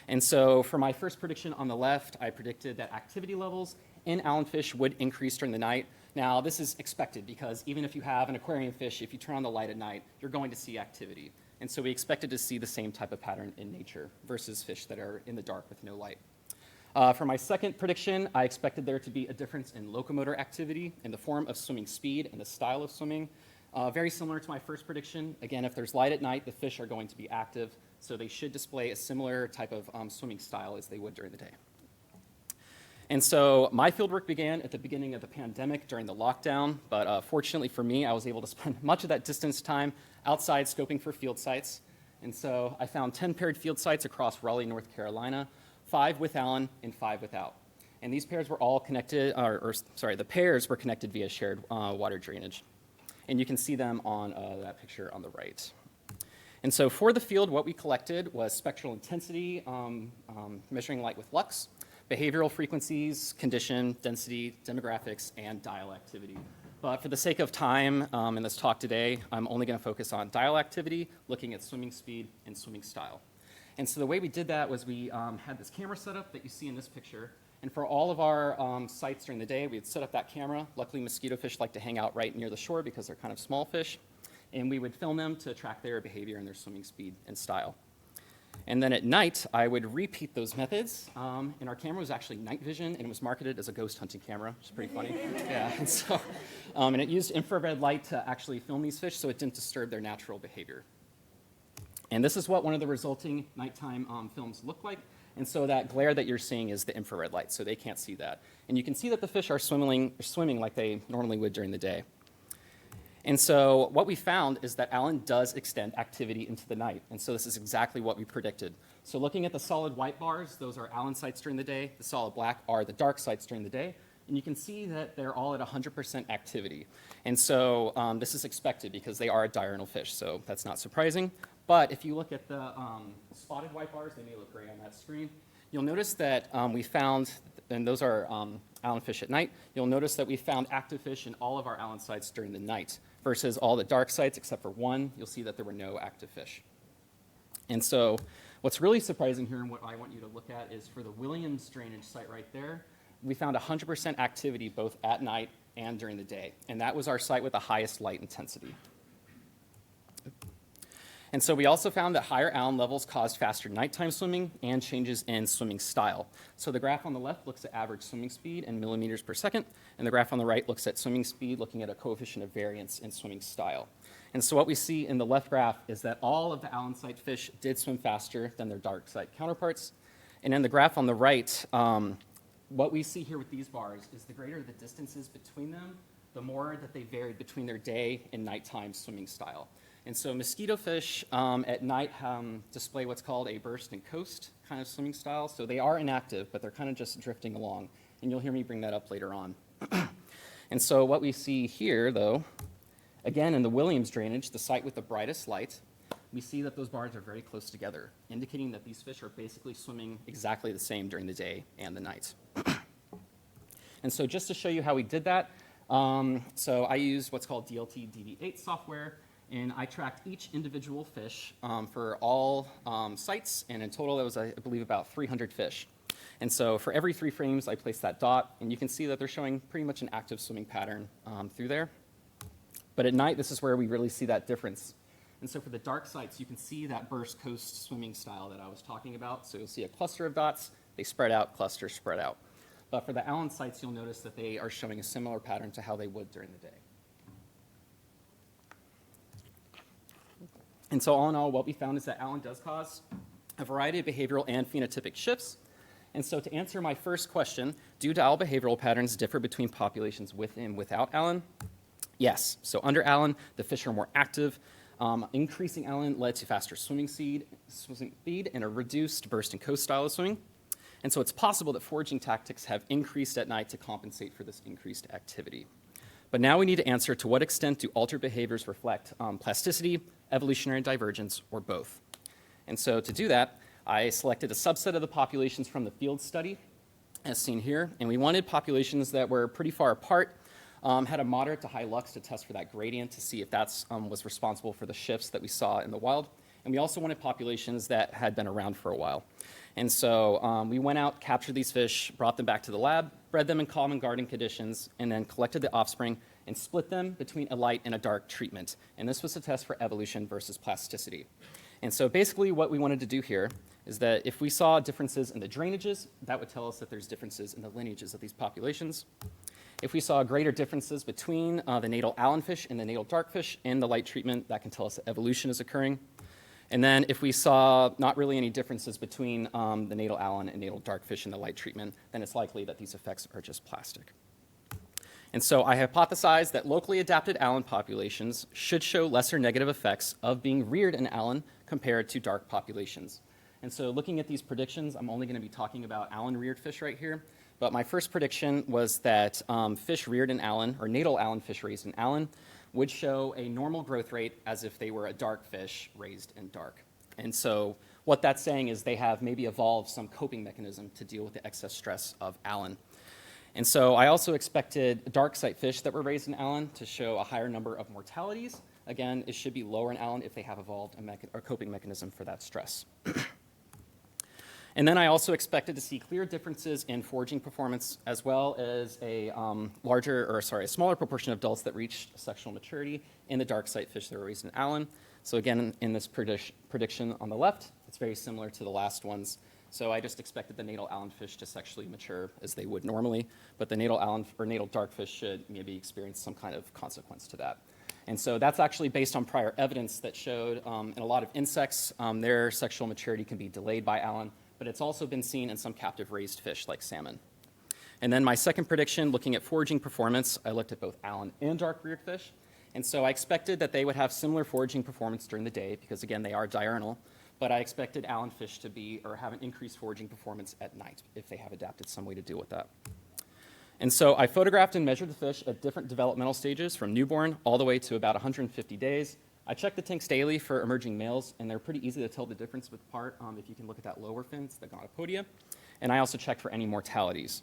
And so for my first prediction on the left, I predicted that activity levels in ALAN fish would increase during the night. Now, this is expected because even if you have an aquarium fish, if you turn on the light at night, you're going to see activity. And so we expected to see the same type of pattern in nature versus fish that are in the dark with no light. For my second prediction, I expected there to be a difference in locomotor activity in the form of swimming speed and the style of swimming. Very similar to my first prediction. Again, if there's light at night, the fish are going to be active, so they should display a similar type of swimming style as they would during the day. And so my fieldwork began at the beginning of the pandemic during the lockdown, but fortunately for me, I was able to spend much of that distance time outside scoping for field sites. And so I found 10 paired field sites across Raleigh, North Carolina, 5 with Allen and 5 without. And these pairs were all connected, the pairs were connected via shared water drainage. And you can see them on that picture on the right. And so for the field, what we collected was spectral intensity, measuring light with lux, behavioral frequencies, condition, density, demographics, and dial activity. But for the sake of time in this talk today, I'm only going to focus on dial activity, looking at swimming speed and swimming style. And so the way we did that was we had this camera set up that you see in this picture. And for all of our sites during the day, we'd set up that camera. Luckily, mosquito fish like to hang out right near the shore because they're kind of small fish. And we would film them to track their behavior and their swimming speed and style. And then at night, I would repeat those methods. And our camera was actually night vision, and it was marketed as a ghost hunting camera, which is pretty funny. Yeah, and so, and it used infrared light to actually film these fish, so it didn't disturb their natural behavior. And this is what one of the resulting nighttime films look like. And so that glare that you're seeing is the infrared light, so they can't see that. And you can see that the fish are swimming like they normally would during the day. And so what we found is that Allen does extend activity into the night. And so this is exactly what we predicted. So looking at the solid white bars, those are Allen sites during the day. The solid black are the dark sites during the day. And you can see that they're all at 100% activity. And so this is expected because they are a diurnal fish, so that's not surprising. But if you look at the spotted white bars, they may look gray on that screen, you'll notice that we found, and those are Allen fish at night, you'll notice that we found active fish in all of our Allen sites during the night versus all the dark sites except for one, you'll see that there were no active fish. And so what's really surprising here and what I want you to look at is for the Williams drainage site right there, we found 100% activity both at night and during the day. And that was our site with the highest light intensity. And so we also found that higher Allen levels caused faster nighttime swimming and changes in swimming style. So the graph on the left looks at average swimming speed in millimeters per second, and the graph on the right looks at swimming speed looking at a coefficient of variance in swimming style. And so what we see in the left graph is that all of the Allen site fish did swim faster than their dark site counterparts. And in the graph on the right, what we see here with these bars is the greater the distances between them, the more that they varied between their day and nighttime swimming style. And so mosquito fish at night display what's called a burst and coast kind of swimming style. So they are inactive, but they're kind of just drifting along. And you'll hear me bring that up later on. And so what we see here, though, again, in the Williams drainage, the site with the brightest light, we see that those bars are very close together, indicating that these fish are basically swimming exactly the same during the day and the night. And so just to show you how we did that, so I used what's called DLT DV8 software. And I tracked each individual fish for all sites, and in total, that was, I believe, about 300 fish. And so for every 3 frames, I placed that dot, and you can see that they're showing pretty much an active swimming pattern through there. But at night, this is where we really see that difference. And so for the dark sites, you can see that burst coast swimming style that I was talking about. So you'll see a cluster of dots, they spread out, cluster, spread out. But for the Allen sites, you'll notice that they are showing a similar pattern to how they would during the day. And so all in all, what we found is that Allen does cause a variety of behavioral and phenotypic shifts. And so to answer my first question, do dial behavioral patterns differ between populations with and without Allen? Yes. So under Allen, the fish are more active. Increasing Allen led to faster swimming speed and a reduced burst and coast style of swimming. And so it's possible that foraging tactics have increased at night to compensate for this increased activity. But now we need to answer to what extent do altered behaviors reflect plasticity, evolutionary divergence, or both. And so to do that, I selected a subset of the populations from the field study, as seen here, and we wanted populations that were pretty far apart, had a moderate to high lux to test for that gradient to see if that was responsible for the shifts that we saw in the wild. And we also wanted populations that had been around for a while. And so we went out, captured these fish, brought them back to the lab, bred them in common garden conditions, and then collected the offspring and split them between a light and a dark treatment. And this was to test for evolution versus plasticity. And so basically what we wanted to do here is that if we saw differences in the drainages, that would tell us that there's differences in the lineages of these populations. If we saw greater differences between the natal Allen fish and the natal dark fish in the light treatment, that can tell us that evolution is occurring. And then if we saw not really any differences between the natal Allen and natal dark fish in the light treatment, then it's likely that these effects are just plastic. And so I hypothesized that locally adapted Allen populations should show lesser negative effects of being reared in Allen compared to dark populations. And so looking at these predictions, I'm only going to be talking about Allen-reared fish right here. But my first prediction was that fish reared in Allen, or natal Allen fish raised in Allen, would show a normal growth rate as if they were a dark fish raised in dark. And so what that's saying is they have maybe evolved some coping mechanism to deal with the excess stress of Allen. And so I also expected dark site fish that were raised in Allen to show a higher number of mortalities. Again, it should be lower in Allen if they have evolved a coping mechanism for that stress. And then I also expected to see clear differences in foraging performance, as well as a smaller proportion of adults that reached sexual maturity in the dark site fish that were raised in Allen. So again, in this prediction on the left, it's very similar to the last ones. So I just expected the natal Allen fish to sexually mature as they would normally, but the natal Allen or natal dark fish should maybe experience some kind of consequence to that. And so that's actually based on prior evidence that showed in a lot of insects, their sexual maturity can be delayed by Allen, but it's also been seen in some captive raised fish like salmon. And then my second prediction, looking at foraging performance, I looked at both Allen and dark reared fish. And so I expected that they would have similar foraging performance during the day because, again, they are diurnal. But I expected Allen fish to have an increased foraging performance at night if they have adapted some way to deal with that. And so I photographed and measured the fish at different developmental stages from newborn all the way to about 150 days. I checked the tanks daily for emerging males, and they're pretty easy to tell the difference apart if you can look at that lower fin, it's the gonopodia. And I also checked for any mortalities.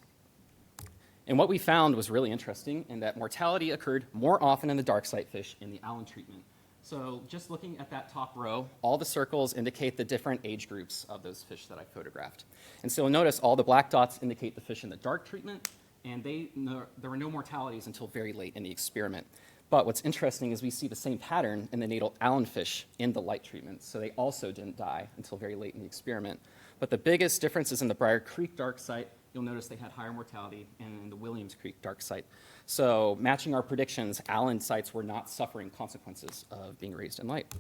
And what we found was really interesting in that mortality occurred more often in the dark site fish in the Allen treatment. So just looking at that top row, all the circles indicate the different age groups of those fish that I photographed. And so you'll notice all the black dots indicate the fish in the dark treatment, and there were no mortalities until very late in the experiment. But what's interesting is we see the same pattern in the natal Allen fish in the light treatment. So they also didn't die until very late in the experiment. But the biggest difference is in the Briar Creek dark site. You'll notice they had higher mortality, and in the Williams Creek dark site. So matching our predictions, Allen sites were not suffering consequences of being raised in light.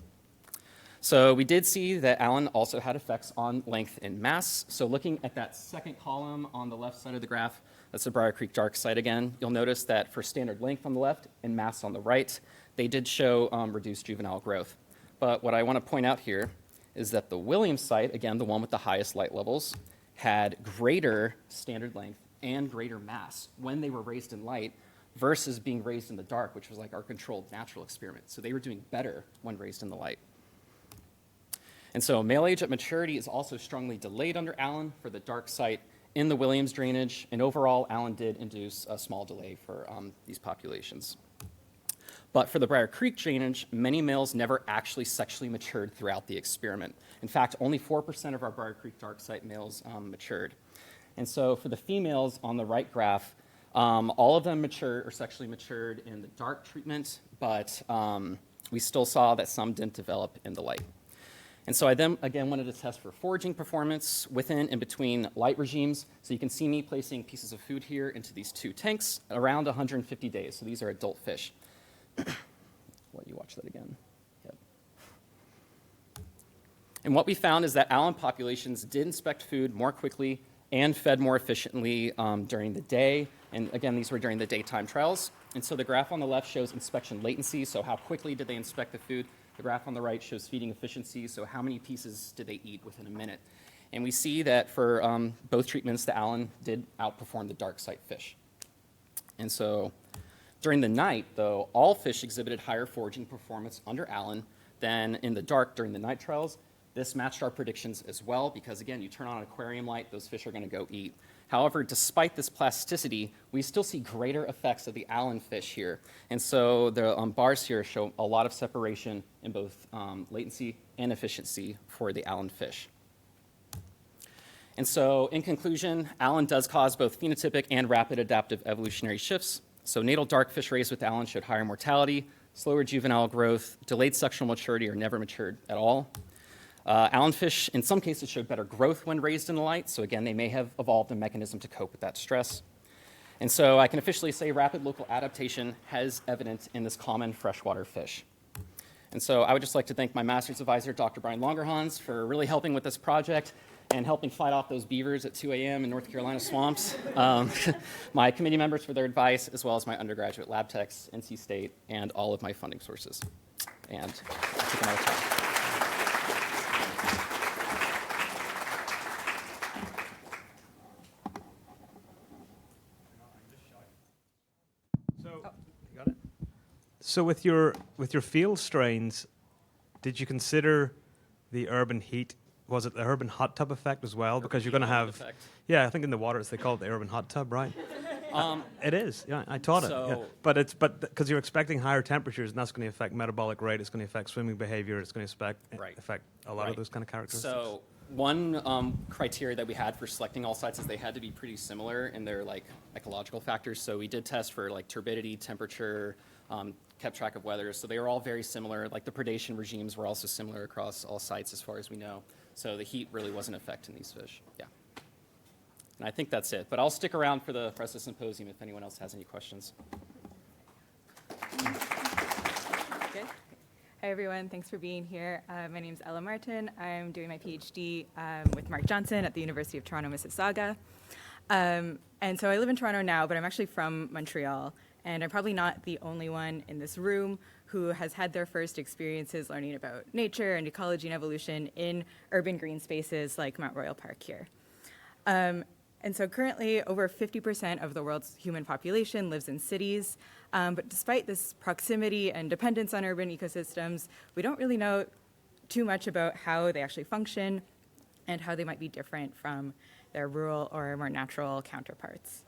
So we did see that Allen also had effects on length and mass. So looking at that second column on the left side of the graph, that's the Briar Creek dark site again. You'll notice that for standard length on the left and mass on the right, they did show reduced juvenile growth. But what I want to point out here is that the Williams site, again, the one with the highest light levels, had greater standard length and greater mass when they were raised in light versus being raised in the dark, which was like our controlled natural experiment. So they were doing better when raised in the light. And so male age at maturity is also strongly delayed under Allen for the dark site in the Williams drainage, and overall, Allen did induce a small delay for these populations. But for the Briar Creek drainage, many males never actually sexually matured throughout the experiment. In fact, only 4% of our Briar Creek dark site males matured. And so for the females on the right graph, all of them matured or sexually matured in the dark treatment, but we still saw that some didn't develop in the light. And so I then, again, wanted to test for foraging performance within and between light regimes. So you can see me placing pieces of food here into these two tanks around 150 days. So these are adult fish. Let you watch that again. Yep. And what we found is that Allen populations did inspect food more quickly and fed more efficiently during the day. And again, these were during the daytime trials. And so the graph on the left shows inspection latency, so how quickly did they inspect the food. The graph on the right shows feeding efficiency, so how many pieces did they eat within a minute. And we see that for both treatments, the Allen did outperform the dark site fish. And so during the night, though, all fish exhibited higher foraging performance under Allen than in the dark during the night trials. This matched our predictions as well because, again, you turn on an aquarium light, those fish are going to go eat. However, despite this plasticity, we still see greater effects of the Allen fish here. And so the bars here show a lot of separation in both latency and efficiency for the Allen fish. And so in conclusion, Allen does cause both phenotypic and rapid adaptive evolutionary shifts. So natal dark fish raised with Allen showed higher mortality, slower juvenile growth, delayed sexual maturity or never matured at all. Allen fish, in some cases, showed better growth when raised in the light. So again, they may have evolved a mechanism to cope with that stress. And so I can officially say rapid local adaptation has evidence in this common freshwater fish. And so I would just like to thank my master's advisor, Dr. Brian Longerhans, for really helping with this project. and helping fight off those beavers at 2 a.m. in North Carolina swamps. My committee members for their advice, as well as my undergraduate lab techs, NC State, and all of my funding sources. And I'll take another talk.
So with your field strains, did you consider the urban heat? Was it the urban hot tub effect as well? Because you're going to have,
effect.
yeah, I think in the waters they call it the urban hot tub, right? It is. Yeah, I taught it. Yeah. But because you're expecting higher temperatures, and that's going to affect metabolic rate. It's going to affect swimming behavior. It's going to affect a lot of those kind of characteristics.
So one criteria that we had for selecting all sites is they had to be pretty similar in their like ecological factors. So we did test for like turbidity, temperature, kept track of weather. So they were all very similar. Like the predation regimes were also similar across all sites as far as we know. So the heat really wasn't affecting these fish. Yeah. And I think that's it. But I'll stick around for the rest of the symposium if anyone else has any questions.
Good. Hi, everyone. Thanks for being here. My name is Ella Martin. I'm doing my PhD with Mark Johnson at the University of Toronto, Mississauga. And so I live in Toronto now, but I'm actually from Montreal. And I'm probably not the only one in this room who has had their first experiences learning about nature and ecology and evolution in urban green spaces like Mount Royal Park here. And so currently, over 50% of the world's human population lives in cities. But despite this proximity and dependence on urban ecosystems, we don't really know too much about how they actually function and how they might be different from their rural or more natural counterparts.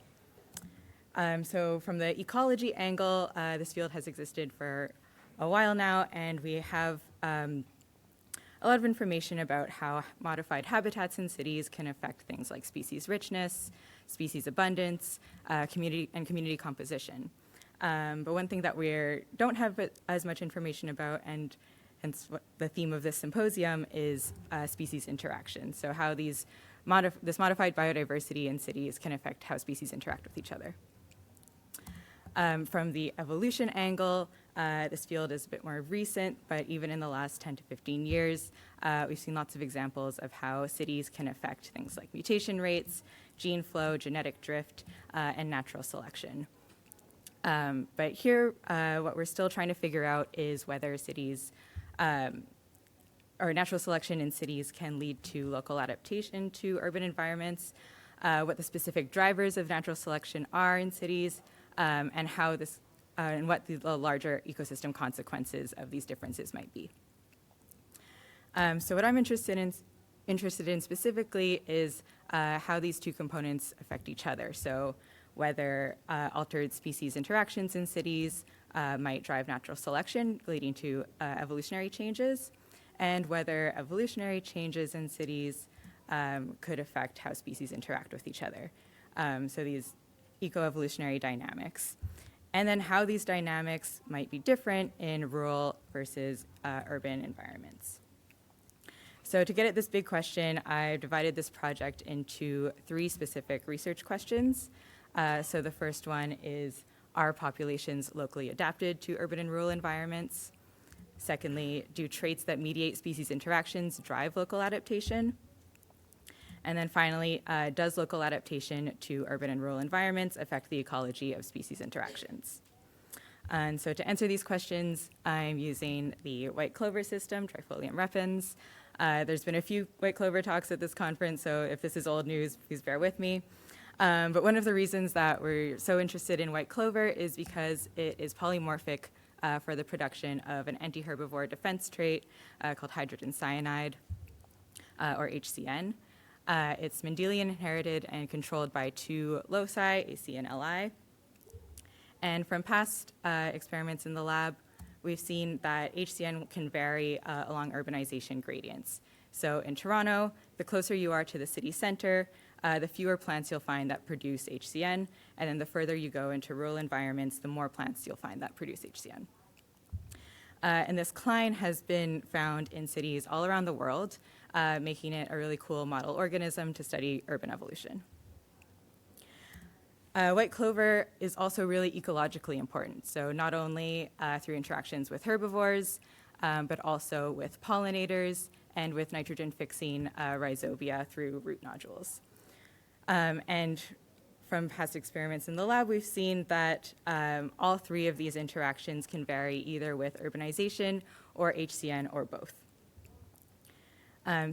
So from the ecology angle, this field has existed for a while now, and we have a lot of information about how modified habitats in cities can affect things like species richness, species abundance, community composition. But one thing that we don't have as much information about, and hence the theme of this symposium, is species interaction. So how this modified biodiversity in cities can affect how species interact with each other. From the evolution angle, this field is a bit more recent, but even in the last 10 to 15 years, we've seen lots of examples of how cities can affect things like mutation rates, gene flow, genetic drift, and natural selection. But here, what we're still trying to figure out is whether cities, or natural selection in cities can lead to local adaptation to urban environments, what the specific drivers of natural selection are in cities, and how this, and what the larger ecosystem consequences of these differences might be. So what I'm interested in specifically is how these two components affect each other. So whether altered species interactions in cities might drive natural selection, leading to evolutionary changes, and whether evolutionary changes in cities could affect how species interact with each other. So these eco-evolutionary dynamics. And then how these dynamics might be different in rural versus urban environments. So to get at this big question, I've divided this project into 3 specific research questions. So the first one is, are populations locally adapted to urban and rural environments? Secondly, do traits that mediate species interactions drive local adaptation? And then finally, does local adaptation to urban and rural environments affect the ecology of species interactions? And so to answer these questions, I'm using the white clover system, trifolium repens. There's been a few white clover talks at this conference, so if this is old news, please bear with me. But one of the reasons that we're so interested in white clover is because it is polymorphic for the production of an anti-herbivore defense trait called hydrogen cyanide, or HCN. It's Mendelian inherited and controlled by 2 loci, AC and Li. And from past experiments in the lab, we've seen that HCN can vary along urbanization gradients. So in Toronto, the closer you are to the city center, the fewer plants you'll find that produce HCN, and then the further you go into rural environments, the more plants you'll find that produce HCN. And this cline has been found in cities all around the world, making it a really cool model organism to study urban evolution. White clover is also really ecologically important. So not only through interactions with herbivores, but also with pollinators and with nitrogen-fixing rhizobia through root nodules. And from past experiments in the lab, we've seen that all three of these interactions can vary either with urbanization or HCN or both.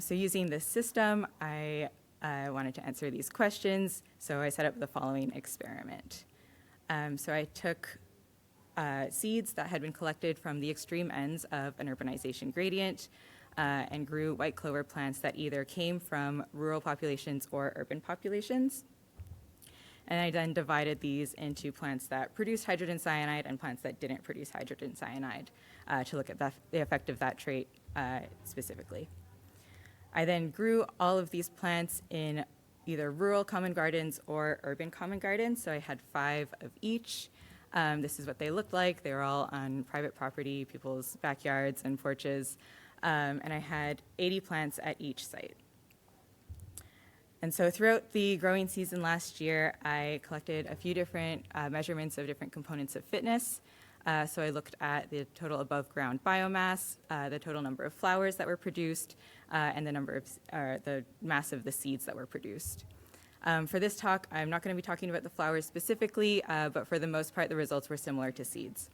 So using this system, I wanted to answer these questions, so I set up the following experiment. So I took seeds that had been collected from the extreme ends of an urbanization gradient and grew white clover plants that either came from rural populations or urban populations. And I then divided these into plants that produced hydrogen cyanide and plants that didn't produce hydrogen cyanide to look at the effect of that trait specifically. I then grew all of these plants in either rural common gardens or urban common gardens, so I had 5 of each. This is what they looked like. They were all on private property, people's backyards and porches, and I had 80 plants at each site. And so throughout the growing season last year, I collected a few different measurements of different components of fitness. So I looked at the total above ground biomass, the total number of flowers that were produced, and the number of the mass of the seeds that were produced. For this talk, I'm not going to be talking about the flowers specifically, but for the most part, the results were similar to seeds.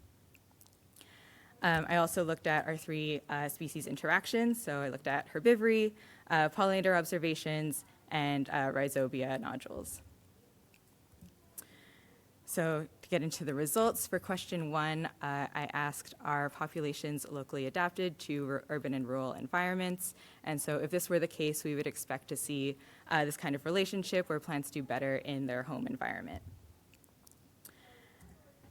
I also looked at our 3 species interactions. So I looked at herbivory, pollinator observations, and rhizobia nodules. So to get into the results, for question 1, I asked, are populations locally adapted to urban and rural environments? And so if this were the case, we would expect to see this kind of relationship where plants do better in their home environment.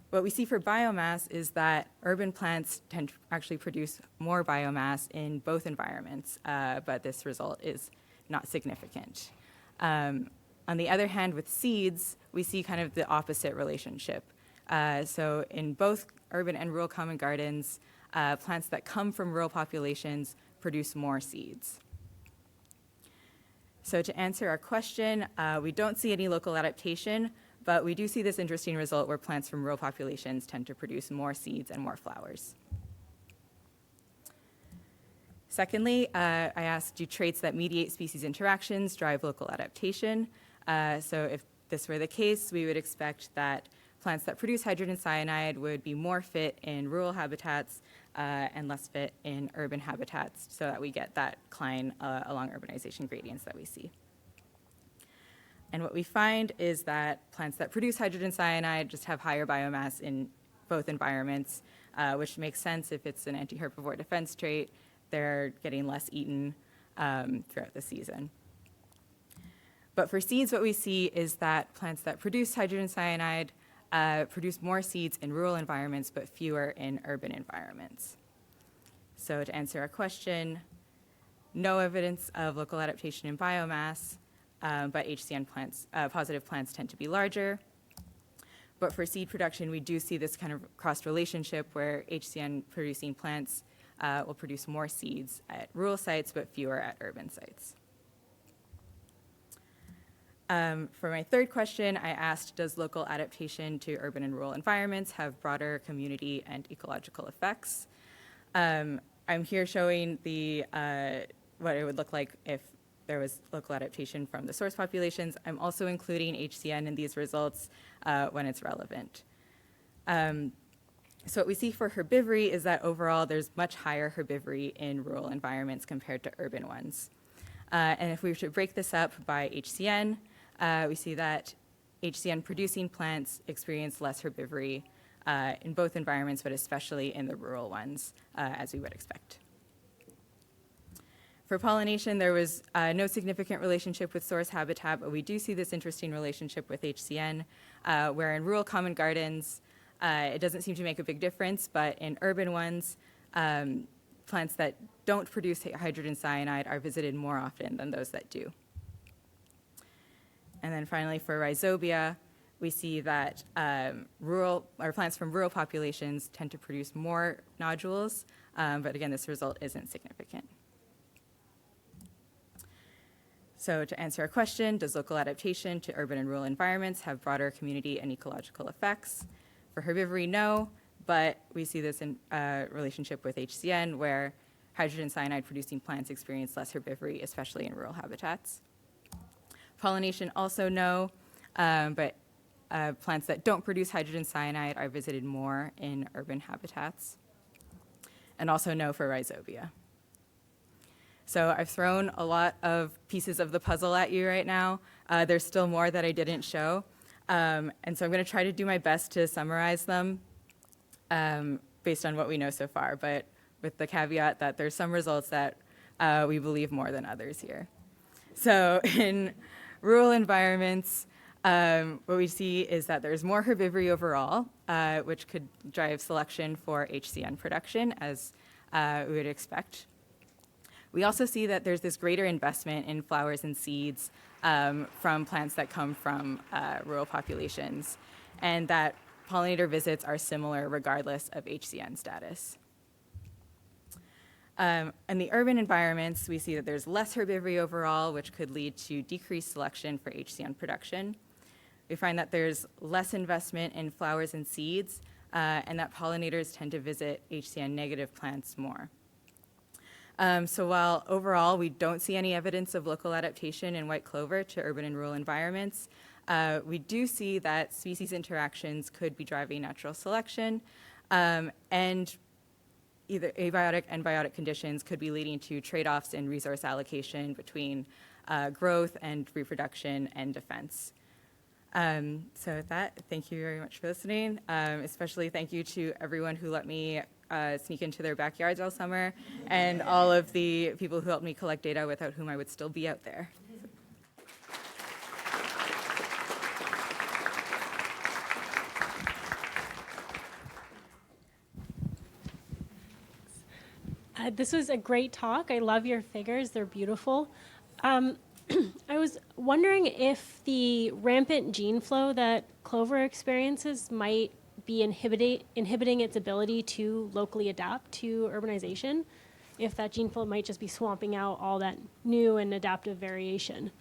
What we see for biomass is that urban plants tend to actually produce more biomass in both environments, but this result is not significant. On the other hand, with seeds, we see kind of the opposite relationship. So in both urban and rural common gardens, plants that come from rural populations produce more seeds. So to answer our question, we don't see any local adaptation, but we do see this interesting result where plants from rural populations tend to produce more seeds and more flowers. Secondly, I asked, do traits that mediate species interactions drive local adaptation? So if this were the case, we would expect that plants that produce hydrogen cyanide would be more fit in rural habitats and less fit in urban habitats, so that we get that decline along urbanization gradients that we see. And what we find is that plants that produce hydrogen cyanide just have higher biomass in both environments, which makes sense if it's an anti-herbivore defense trait. They're getting less eaten throughout the season. But for seeds, what we see is that plants that produce hydrogen cyanide produce more seeds in rural environments, but fewer in urban environments. So to answer our question, no evidence of local adaptation in biomass, but HCN plants, positive plants tend to be larger. But for seed production, we do see this kind of cross relationship where HCN producing plants will produce more seeds at rural sites, but fewer at urban sites. For my third question, I asked, does local adaptation to urban and rural environments have broader community and ecological effects? I'm here showing the what it would look like if there was local adaptation from the source populations. I'm also including HCN in these results when it's relevant. So what we see for herbivory is that overall there's much higher herbivory in rural environments compared to urban ones. And if we were to break this up by HCN, we see that HCN producing plants experience less herbivory in both environments, but especially in the rural ones, as we would expect. For pollination, there was no significant relationship with source habitat, but we do see this interesting relationship with HCN, where in rural common gardens, it doesn't seem to make a big difference, but in urban ones, plants that don't produce hydrogen cyanide are visited more often than those that do. And then finally, for rhizobia, we see that plants from rural populations tend to produce more nodules, but again, this result isn't significant. So to answer our question, does local adaptation to urban and rural environments have broader community and ecological effects? For herbivory, no. but we see this in relationship with HCN, where hydrogen cyanide producing plants experience less herbivory, especially in rural habitats. Pollination also no, but plants that don't produce hydrogen cyanide are visited more in urban habitats. And also no for rhizobia. So I've thrown a lot of pieces of the puzzle at you right now. There's still more that I didn't show. And so I'm going to try to do my best to summarize them based on what we know so far, but with the caveat that there's some results that we believe more than others here. So in rural environments, what we see is that there's more herbivory overall, which could drive selection for HCN production, as we would expect. We also see that there's this greater investment in flowers and seeds from plants that come from rural populations, and that pollinator visits are similar regardless of HCN status. In the urban environments, we see that there's less herbivory overall, which could lead to decreased selection for HCN production. We find that there's less investment in flowers and seeds, and that pollinators tend to visit HCN-negative plants more. So while overall we don't see any evidence of local adaptation in white clover to urban and rural environments, we do see that species interactions could be driving natural selection, and either abiotic and biotic conditions could be leading to trade-offs in resource allocation between growth and reproduction and defense. So with that, thank you very much for listening. Especially thank you to everyone who let me sneak into their backyards all summer, and all of the people who helped me collect data without whom I would still be out there.
This was a great talk. I love your figures. They're beautiful. I was wondering if the rampant gene flow that clover experiences might be inhibiting its ability to locally adapt to urbanization, if that gene flow might just be swamping out all that new and adaptive variation.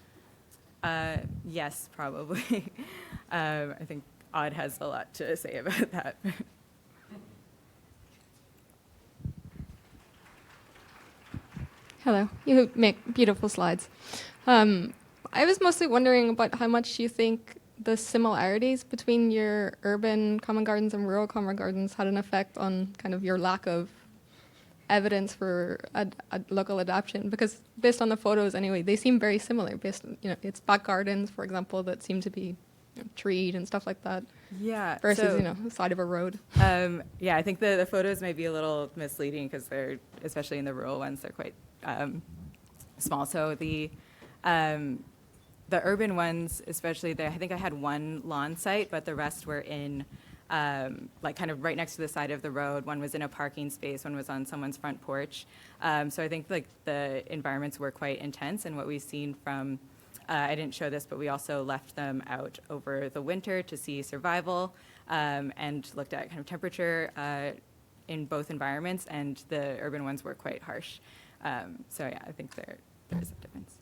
Yes, probably. I think Aude has a lot to say about that.
Hello, you make beautiful slides. I was mostly wondering about how much you think the similarities between your urban common gardens and rural common gardens had an effect on kind of your lack of evidence for a local adaptation, because based on the photos anyway, they seem very similar. Based on, it's back gardens, for example, that seem to be treed and stuff like that.
Yeah.
Versus, the side of a road.
Yeah, I think the photos may be a little misleading because they're, especially in the rural ones, they're quite small. So the urban ones, especially, I think I had one lawn site, but the rest were in like kind of right next to the side of the road. One was in a parking space, one was on someone's front porch. So I think like the environments were quite intense, and what we've seen from, I didn't show this, but we also left them out over the winter to see survival, and looked at kind of temperature in both environments, and the urban ones were quite harsh. So yeah, I think there is a difference.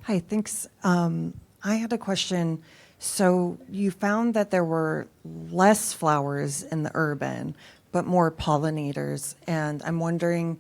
Hi, thanks. I had a question. So you found that there were less flowers in the urban, but more pollinators. And I'm wondering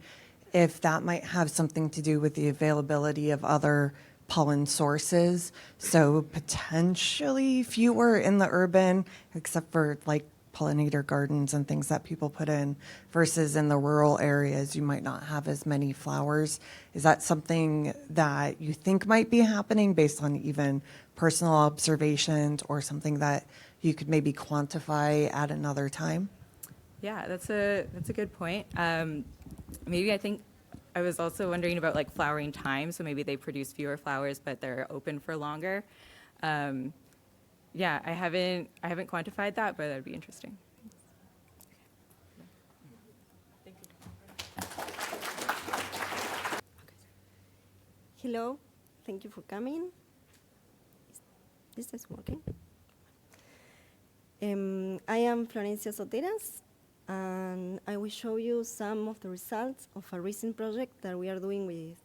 if that might have something to do with the availability of other pollen sources. So potentially fewer in the urban, except for like pollinator gardens and things that people put in, versus in the rural areas, you might not have as many flowers. Is that something that you think might be happening based on even personal observations, or something that you could maybe quantify at another time?
Yeah, that's a good point. Maybe I think I was also wondering about like flowering time. So maybe they produce fewer flowers, but they're open for longer. Yeah, I haven't quantified that, but that'd be interesting. Thank you.
Hello, thank you for coming. Is this working? I am Florencia Soteras, and I will show you some of the results of a recent project that we are doing with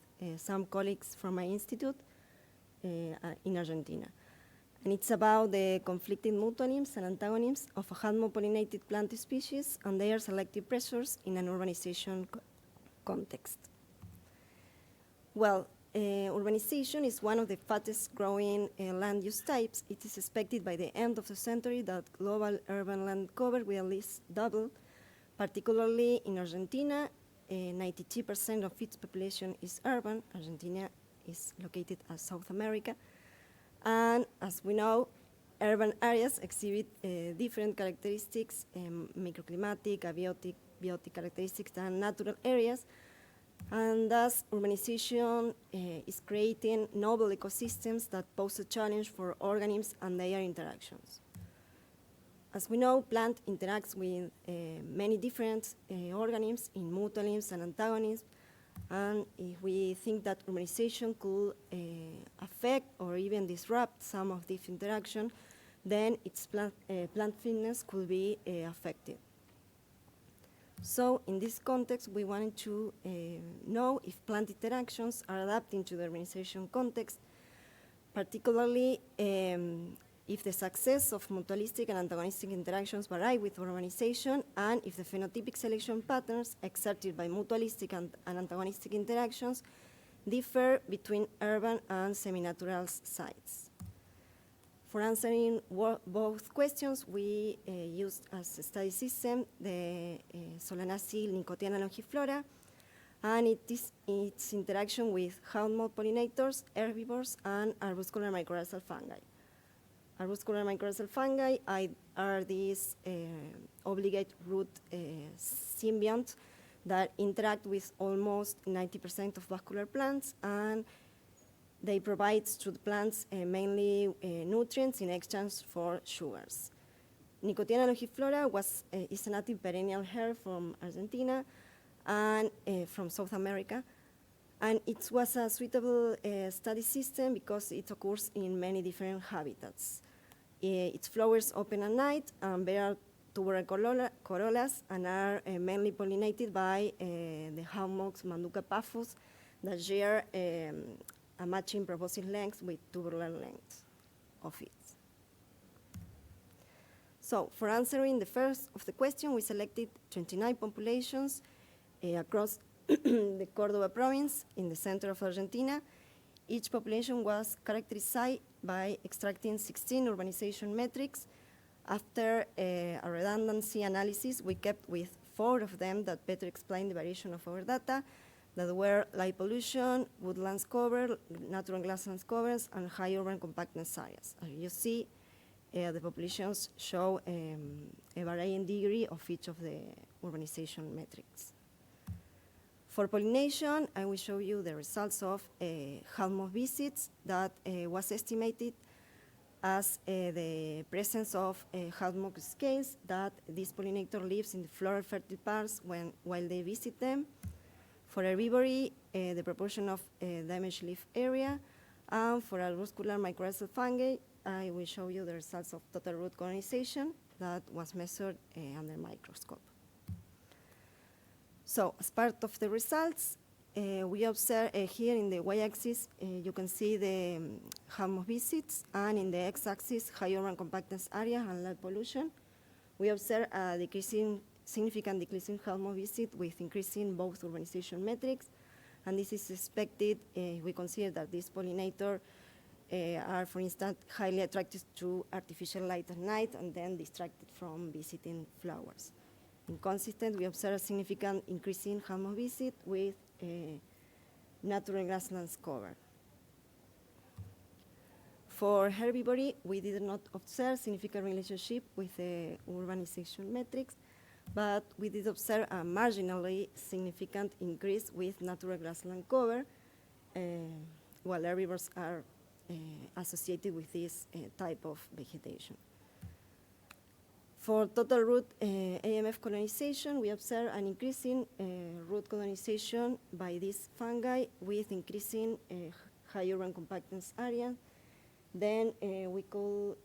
some colleagues from my institute in Argentina. And it's about the conflicting mutuonyms and antagonyms of a hadmo-pollinated plant species and their selective pressures in an urbanization context. Well, urbanization is one of the fastest growing land use types. It is expected by the end of the century that global urban land cover will at least double, particularly in Argentina. 92% of its population is urban. Argentina is located in South America. And as we know, urban areas exhibit different characteristics, microclimatic, biotic characteristics than natural areas. And thus, urbanization is creating novel ecosystems that pose a challenge for organisms and their interactions. As we know, plant interacts with many different organisms in mutuonyms and antagonists. And if we think that urbanization could affect or even disrupt some of this interaction, then its plant fitness could be affected. So in this context, we wanted to know if plant interactions are adapting to the urbanization context, particularly if the success of mutualistic and antagonistic interactions vary with urbanization, and if the phenotypic selection patterns exerted by mutualistic and antagonistic interactions differ between urban and semi-natural sites. For answering both questions, we used as a study system the Solanaceae Nicotiana longiflora, and its interaction with hound-mode pollinators, herbivores, and arbuscular mycorrhizal fungi. Arbuscular mycorrhizal fungi are these obligate root symbionts that interact with almost 90% of vascular plants, and they provide to the plants mainly nutrients in exchange for sugars. Nicotiana longiflora is a native perennial herb from Argentina and from South America. And it was a suitable study system because it occurs in many different habitats. Its flowers open at night and bear tubular corollas and are mainly pollinated by the hammock Manduca paphos that share a matching proboscis length with tubular length of it. So for answering the first of the question, we selected 29 populations across the Córdoba province in the center of Argentina. Each population was characterized by extracting 16 urbanization metrics. After a redundancy analysis, we kept with 4 of them that better explain the variation of our data, that were light pollution, woodlands cover, natural grasslands covers, and high urban compactness areas. As you see, the populations show a varying degree of each of the urbanization metrics. For pollination, I will show you the results of Halmos visits that was estimated as the presence of Halmos scales that this pollinator lives in the floral fertile parts while they visit them. For herbivory, the proportion of damaged leaf area. And for arbuscular mycorrhizal fungi, I will show you the results of total root colonization that was measured under microscope. So as part of the results, we observe here in the y-axis, you can see the Halmos visits, and in the x-axis, high urban compactness area and light pollution. We observe a significant decrease in Halmos visit with increasing both urbanization metrics, and this is expected. We consider that this pollinator are, for instance, highly attracted to artificial light at night and then distracted from visiting flowers. Inconsistent, we observe a significant increase in Halmos visit with natural grasslands cover. For herbivory, we did not observe significant relationship with the urbanization metrics, but we did observe a marginally significant increase with natural grassland cover, while herbivores are associated with this type of vegetation. For total root AMF colonization, we observe an increasing root colonization by this fungi with increasing high urban compactness area. Then we could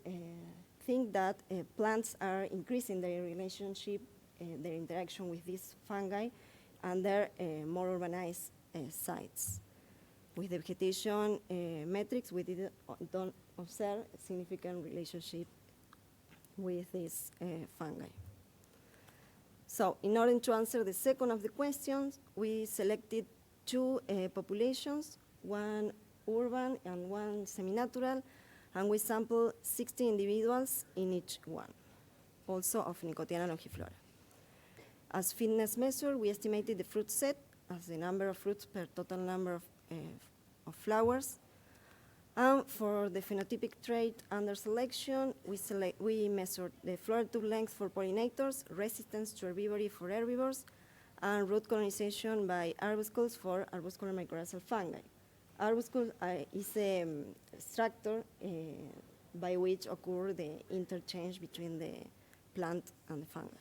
think that plants are increasing their relationship, their interaction with this fungi, and their more urbanized sites. with the vegetation metrics, we don't observe a significant relationship with these fungi. So in order to answer the second of the questions, we selected two populations, one urban and one semi-natural, and we sampled 60 individuals in each one, also of Nicotiana longiflora. As fitness measure, we estimated the fruit set as the number of fruits per total number of flowers. And for the phenotypic trait under selection, we measured the floral tube length for pollinators, resistance to herbivory for herbivores, and root colonization by arbuscules for arbuscular mycorrhizal fungi. Arbuscule is a structure by which occur the interchange between the plant and the fungi.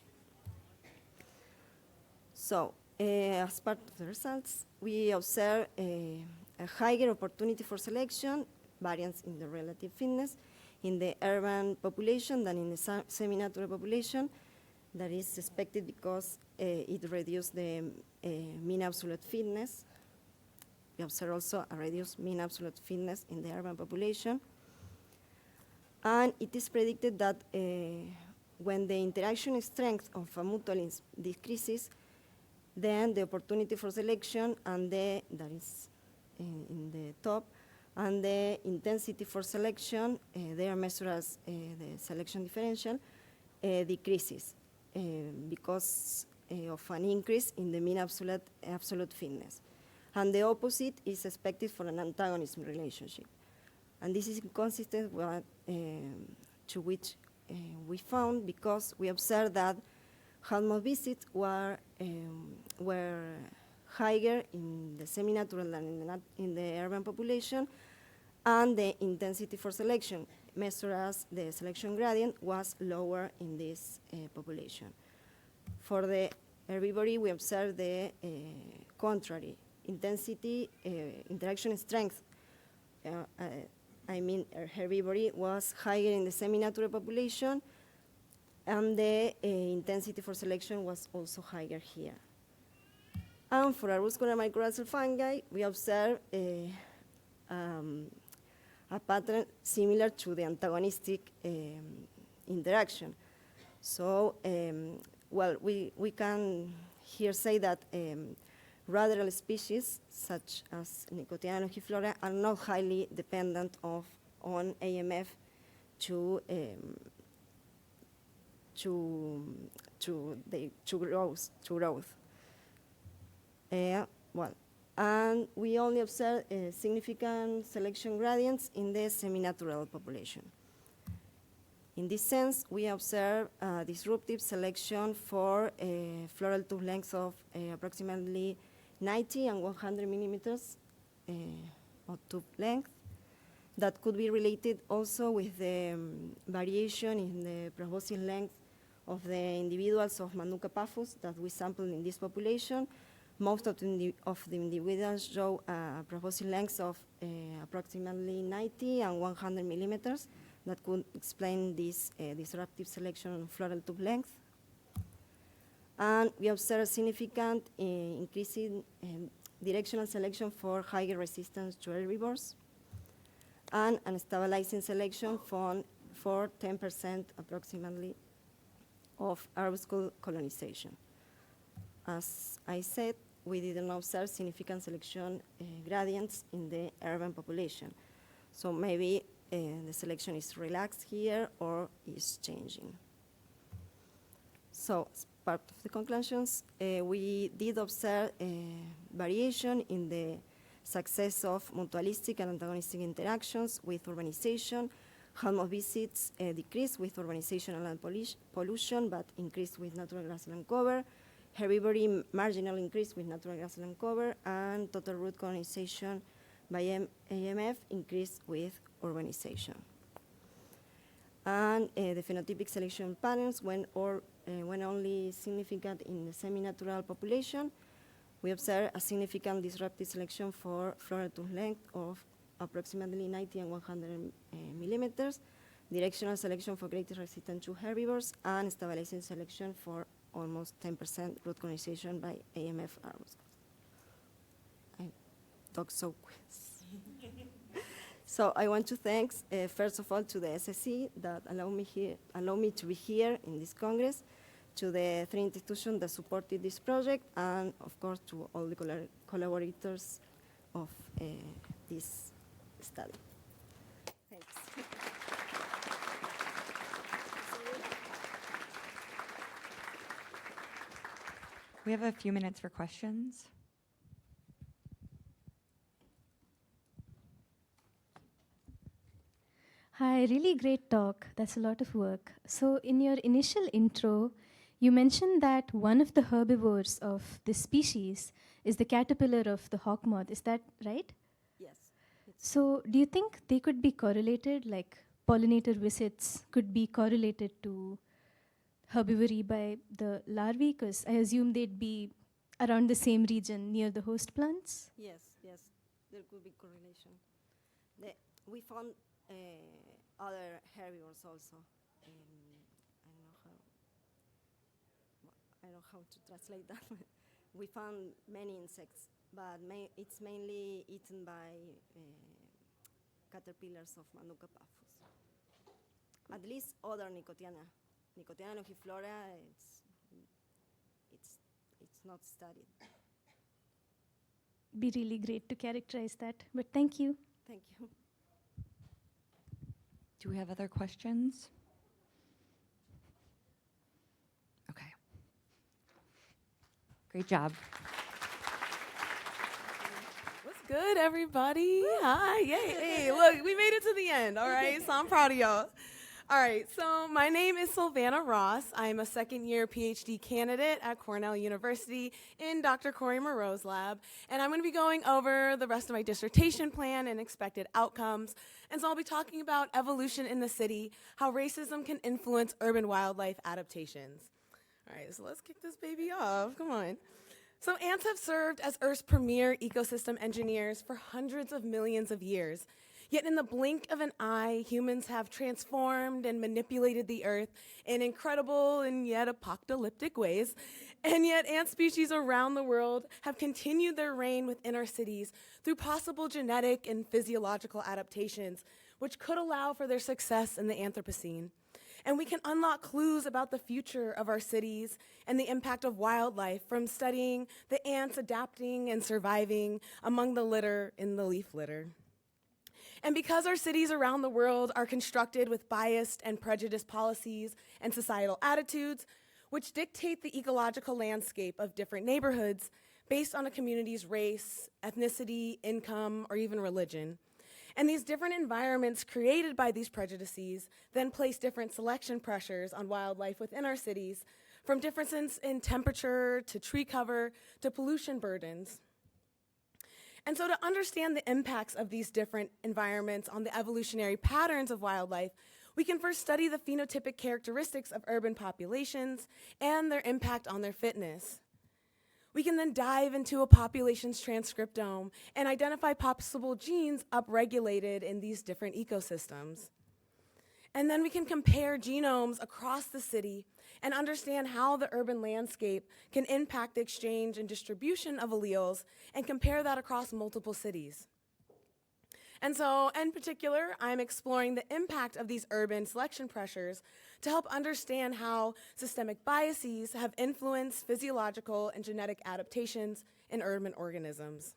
So, as part of the results, we observe a higher opportunity for selection, variance in the relative fitness, in the urban population than in the semi-natural population. That is expected because it reduced the mean absolute fitness. We observe also a reduced mean absolute fitness in the urban population. And it is predicted that when the interaction strength of a mutualist decreases, then the opportunity for selection and that is in the top, and the intensity for selection, they are measured as the selection differential, decreases because of an increase in the mean absolute fitness. And the opposite is expected for an antagonism relationship. And this is consistent with to which we found because we observed that Halmos visits were higher in the semi-natural than in the urban population, and the intensity for selection, measured as the selection gradient, was lower in this population. For the herbivory, we observed the contrary. Intensity, interaction strength, herbivory was higher in the semi-natural population, and the intensity for selection was also higher here. And for arbuscular mycorrhizal fungi, we observe a pattern similar to the antagonistic interaction. So, well, we can here say that ruderal species, such as Nicotiana longiflora, are not highly dependent on AMF to growth. Well, and we only observe significant selection gradients in the semi-natural population. In this sense, we observe disruptive selection for floral tube lengths of approximately 90 and 100 millimeters of tube length. That could be related also with the variation in the proboscis length of the individuals of Manuka paphos that we sampled in this population. Most of the individuals show proboscis lengths of approximately 90 and 100 millimeters. That could explain this disruptive selection on floral tube length. And we observe significant increasing directional selection for higher resistance to herbivores, and a stabilizing selection for 10% approximately of arbuscule colonization. As I said, we didn't observe significant selection gradients in the urban population. So maybe the selection is relaxed here or is changing. So as part of the conclusions, we did observe variation in the success of mutualistic and antagonistic interactions with urbanization. Halmos visits decreased with urbanization and land pollution, but increased with natural grassland cover. Herbivory marginal increase with natural grassland cover, and total root colonization by AMF increased with urbanization. And the phenotypic selection patterns when only significant in the semi-natural population. We observe a significant disruptive selection for floral tube length of approximately 90 and 100 millimeters, directional selection for greater resistance to herbivores, and stabilizing selection for almost 10% root colonization by AMF arbuscules. talk so quick. So I want to thank, first of all, to the SSC that allow me to be here in this Congress, to the three institutions that supported this project, and of course to all the collaborators of this study. Thanks.
We have a few minutes for questions.
Hi, really great talk. That's a lot of work. So in your initial intro, you mentioned that one of the herbivores of this species is the caterpillar of the hawk moth. Is that right?
Yes.
So do you think they could be correlated, like pollinator visits could be correlated to herbivory by the larvae? Because I assume they'd be around the same region near the host plants?
Yes, there could be correlation. We found other herbivores also. I don't know how to translate that. We found many insects, but it's mainly eaten by caterpillars of Manuka paphos. At least other Nicotiana. Nicotiana longiflora, it's not studied.
Be really great to characterize that, but thank you.
Thank you.
Do we have other questions? Okay. Great job.
What's good, everybody? Hi, yay, hey, look, we made it to the end, all right? So I'm proud of y'all. All right, so my name is Sylvana Ross. I'm a second-year PhD candidate at Cornell University in Dr. Corey Moreau's lab, and I'm going to be going over the rest of my dissertation plan and expected outcomes. And so I'll be talking about evolution in the city, how racism can influence urban wildlife adaptations. All right, so let's kick this baby off. Come on. So ants have served as Earth's premier ecosystem engineers for hundreds of millions of years. Yet in the blink of an eye, humans have transformed and manipulated the earth in incredible and yet apocalyptic ways. And yet ant species around the world have continued their reign within our cities through possible genetic and physiological adaptations, which could allow for their success in the Anthropocene. And we can unlock clues about the future of our cities and the impact of wildlife from studying the ants adapting and surviving among the litter in the leaf litter. And because our cities around the world are constructed with biased and prejudiced policies and societal attitudes, which dictate the ecological landscape of different neighborhoods based on a community's race, ethnicity, income, or even religion. And these different environments created by these prejudices then place different selection pressures on wildlife within our cities, from differences in temperature to tree cover to pollution burdens. And so to understand the impacts of these different environments on the evolutionary patterns of wildlife, we can first study the phenotypic characteristics of urban populations and their impact on their fitness. We can then dive into a population's transcriptome and identify possible genes upregulated in these different ecosystems. And then we can compare genomes across the city and understand how the urban landscape can impact the exchange and distribution of alleles and compare that across multiple cities. And so, in particular, I'm exploring the impact of these urban selection pressures to help understand how systemic biases have influenced physiological and genetic adaptations in urban organisms.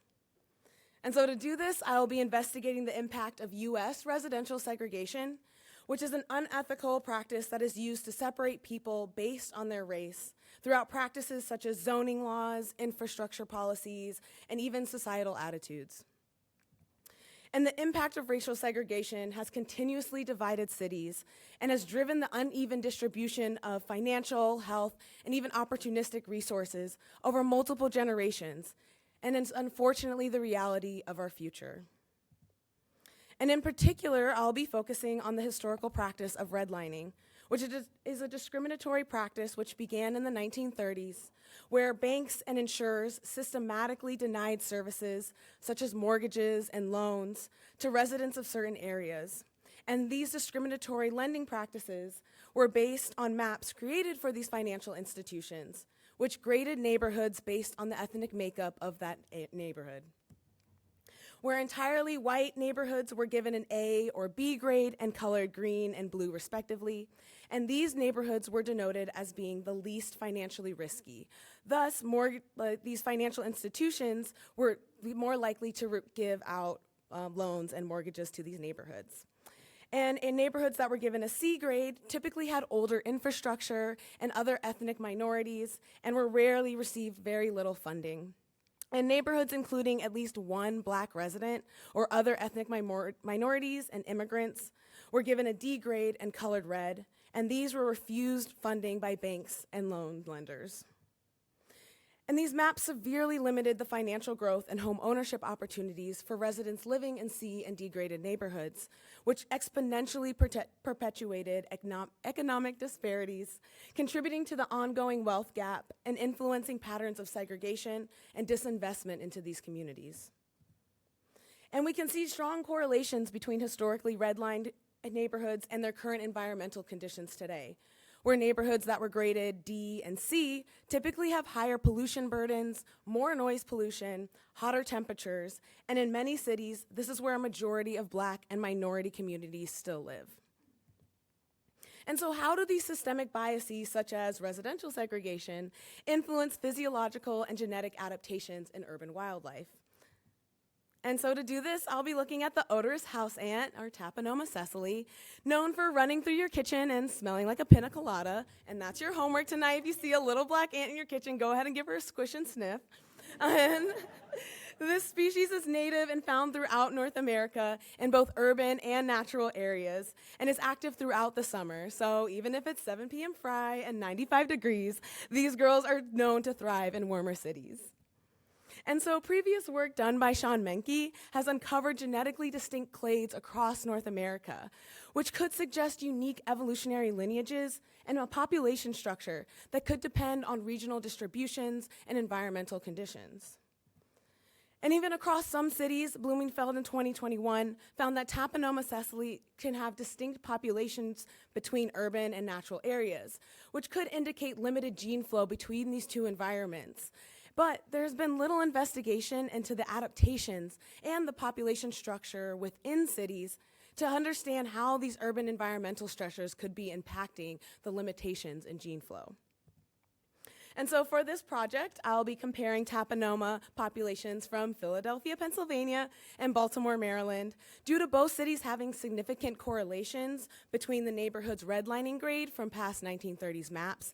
And so to do this, I will be investigating the impact of US residential segregation, which is an unethical practice that is used to separate people based on their race throughout practices such as zoning laws, infrastructure policies, and even societal attitudes. And the impact of racial segregation has continuously divided cities and has driven the uneven distribution of financial, health, and even opportunistic resources over multiple generations, and it's unfortunately the reality of our future. And in particular, I'll be focusing on the historical practice of redlining, which is a discriminatory practice which began in the 1930s, where banks and insurers systematically denied services such as mortgages and loans to residents of certain areas. And these discriminatory lending practices were based on maps created for these financial institutions, which graded neighborhoods based on the ethnic makeup of that neighborhood. where entirely white neighborhoods were given an A or B grade and colored green and blue respectively, and these neighborhoods were denoted as being the least financially risky. Thus, these financial institutions were more likely to give out loans and mortgages to these neighborhoods. And in neighborhoods that were given a C grade typically had older infrastructure and other ethnic minorities and were rarely received very little funding. And neighborhoods including at least one Black resident or other ethnic minorities and immigrants were given a D grade and colored red, and these were refused funding by banks and loan lenders. And these maps severely limited the financial growth and home ownership opportunities for residents living in C and D-graded neighborhoods, which exponentially perpetuated economic disparities, contributing to the ongoing wealth gap and influencing patterns of segregation and disinvestment into these communities. And we can see strong correlations between historically redlined neighborhoods and their current environmental conditions today, where neighborhoods that were graded D and C typically have higher pollution burdens, more noise pollution, hotter temperatures, and in many cities, this is where a majority of Black and minority communities still live. And so how do these systemic biases, such as residential segregation, influence physiological and genetic adaptations in urban wildlife? And so to do this, I'll be looking at the odorous house ant, or Taponoma cecily, known for running through your kitchen and smelling like a pina colada. And that's your homework tonight. If you see a little black ant in your kitchen, go ahead and give her a squish and sniff. And this species is native and found throughout North America in both urban and natural areas, and is active throughout the summer. So even if it's 7 p.m. fry and 95 degrees, these girls are known to thrive in warmer cities. And so previous work done by Sean Menke has uncovered genetically distinct clades across North America, which could suggest unique evolutionary lineages and a population structure that could depend on regional distributions and environmental conditions. And even across some cities, Bloomingfield in 2021 found that Taponoma cecily can have distinct populations between urban and natural areas, which could indicate limited gene flow between these two environments. But there's been little investigation into the adaptations and the population structure within cities to understand how these urban environmental stressors could be impacting the limitations in gene flow. And so for this project, I'll be comparing Taponoma populations from Philadelphia, Pennsylvania, and Baltimore, Maryland, due to both cities having significant correlations between the neighborhood's redlining grade from past 1930s maps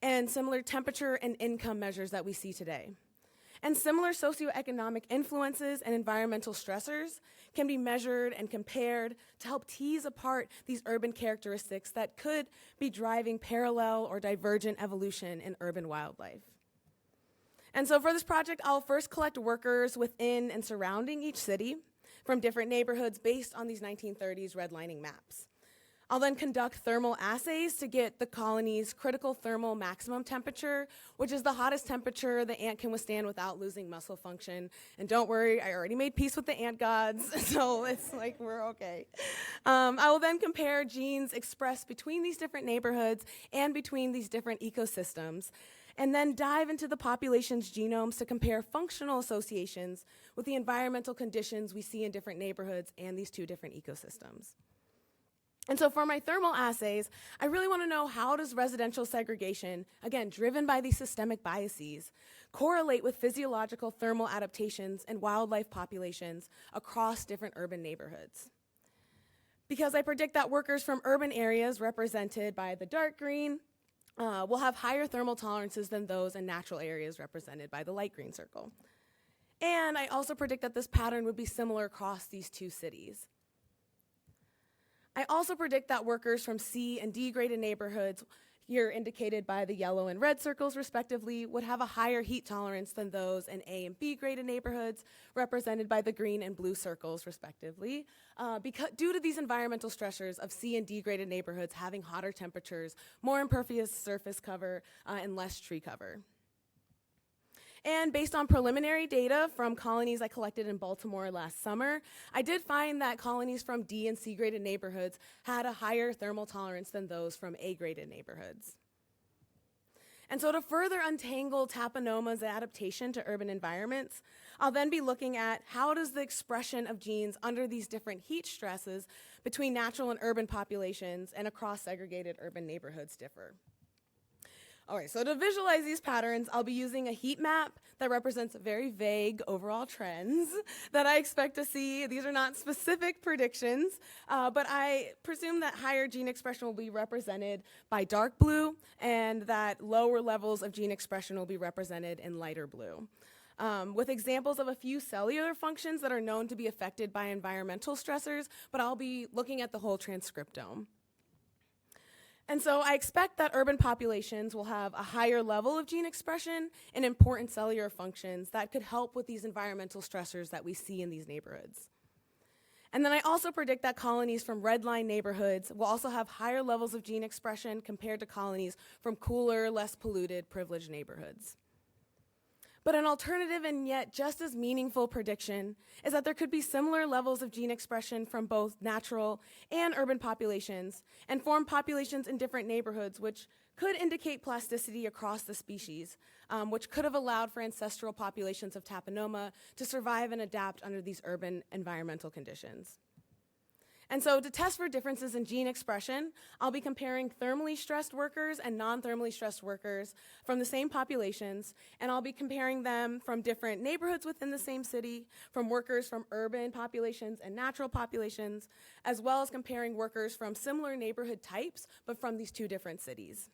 and similar temperature and income measures that we see today. And similar socioeconomic influences and environmental stressors can be measured and compared to help tease apart these urban characteristics that could be driving parallel or divergent evolution in urban wildlife. And so for this project, I'll first collect workers within and surrounding each city from different neighborhoods based on these 1930s redlining maps. I'll then conduct thermal assays to get the colony's critical thermal maximum temperature, which is the hottest temperature the ant can withstand without losing muscle function. And don't worry, I already made peace with the ant gods, so it's like we're okay. I will then compare genes expressed between these different neighborhoods and between these different ecosystems, and then dive into the population's genomes to compare functional associations with the environmental conditions we see in different neighborhoods and these two different ecosystems. And so for my thermal assays, I really want to know, how does residential segregation, again, driven by these systemic biases, correlate with physiological thermal adaptations and wildlife populations across different urban neighborhoods? Because I predict that workers from urban areas, represented by the dark green, will have higher thermal tolerances than those in natural areas, represented by the light green circle. And I also predict that this pattern would be similar across these two cities. I also predict that workers from C and D graded neighborhoods, here indicated by the yellow and red circles respectively, would have a higher heat tolerance than those in A and B graded neighborhoods, represented by the green and blue circles respectively, due to these environmental stressors of C and D graded neighborhoods having hotter temperatures, more impervious surface cover, and less tree cover. And based on preliminary data from colonies I collected in Baltimore last summer, I did find that colonies from D and C graded neighborhoods had a higher thermal tolerance than those from A graded neighborhoods. And so to further untangle Tapanoma's adaptation to urban environments, I'll then be looking at how does the expression of genes under these different heat stresses between natural and urban populations and across segregated urban neighborhoods differ. All right, so to visualize these patterns, I'll be using a heat map that represents very vague overall trends that I expect to see. These are not specific predictions, but I presume that higher gene expression will be represented by dark blue and that lower levels of gene expression will be represented in lighter blue. With examples of a few cellular functions that are known to be affected by environmental stressors, but I'll be looking at the whole transcriptome. And so I expect that urban populations will have a higher level of gene expression in important cellular functions that could help with these environmental stressors that we see in these neighborhoods. And then I also predict that colonies from red line neighborhoods will also have higher levels of gene expression compared to colonies from cooler, less polluted, privileged neighborhoods. But an alternative and yet just as meaningful prediction is that there could be similar levels of gene expression from both natural and urban populations and form populations in different neighborhoods, which could indicate plasticity across the species, which could have allowed for ancestral populations of Tapanoma to survive and adapt under these urban environmental conditions. And so to test for differences in gene expression, I'll be comparing thermally stressed workers and non-thermally stressed workers from the same populations, and I'll be comparing them from different neighborhoods within the same city, from workers from urban populations and natural populations, as well as comparing workers from similar neighborhood types, but from these two different cities.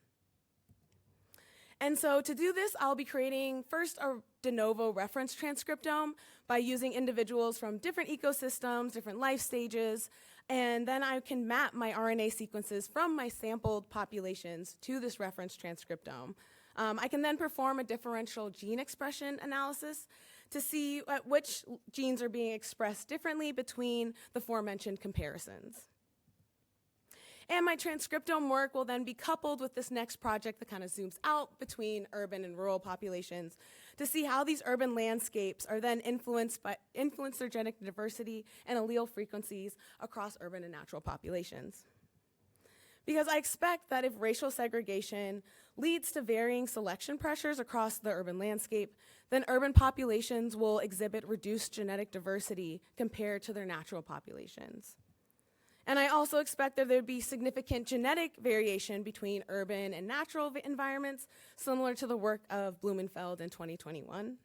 And so to do this, I'll be creating first a de novo reference transcriptome by using individuals from different ecosystems, different life stages, and then I can map my RNA sequences from my sampled populations to this reference transcriptome. I can then perform a differential gene expression analysis to see which genes are being expressed differently between the aforementioned comparisons. And my transcriptome work will then be coupled with this next project that kind of zooms out between urban and rural populations to see how these urban landscapes are then influence their genetic diversity and allele frequencies across urban and natural populations. Because I expect that if racial segregation leads to varying selection pressures across the urban landscape, then urban populations will exhibit reduced genetic diversity compared to their natural populations. And I also expect that there'd be significant genetic variation between urban and natural environments, similar to the work of Blumenfeld in 2021.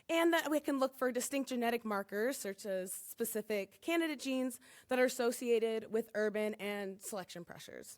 And that we can look for distinct genetic markers, such as specific candidate genes that are associated with urban and selection pressures.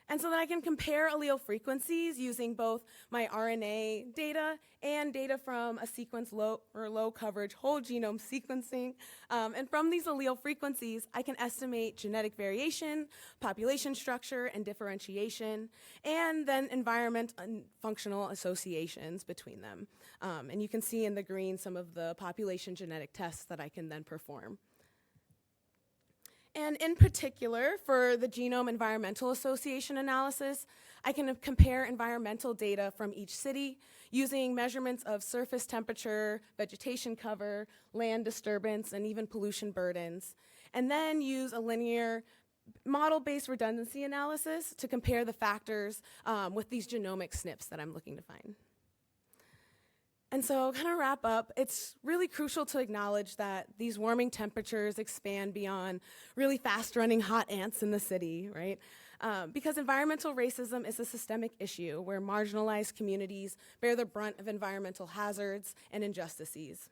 And so that I can compare allele frequencies using both my RNA data and data from a sequence low coverage whole genome sequencing. And from these allele frequencies, I can estimate genetic variation, population structure, and differentiation, and then environment and functional associations between them. And you can see in the green some of the population genetic tests that I can then perform. And in particular, for the Genome Environmental Association analysis, I can compare environmental data from each city using measurements of surface temperature, vegetation cover, land disturbance, and even pollution burdens, and then use a linear model-based redundancy analysis to compare the factors with these genomic SNPs that I'm looking to find. And so kind of wrap up, it's really crucial to acknowledge that these warming temperatures expand beyond really fast-running hot ants in the city, right? Because environmental racism is a systemic issue where marginalized communities bear the brunt of environmental hazards and injustices.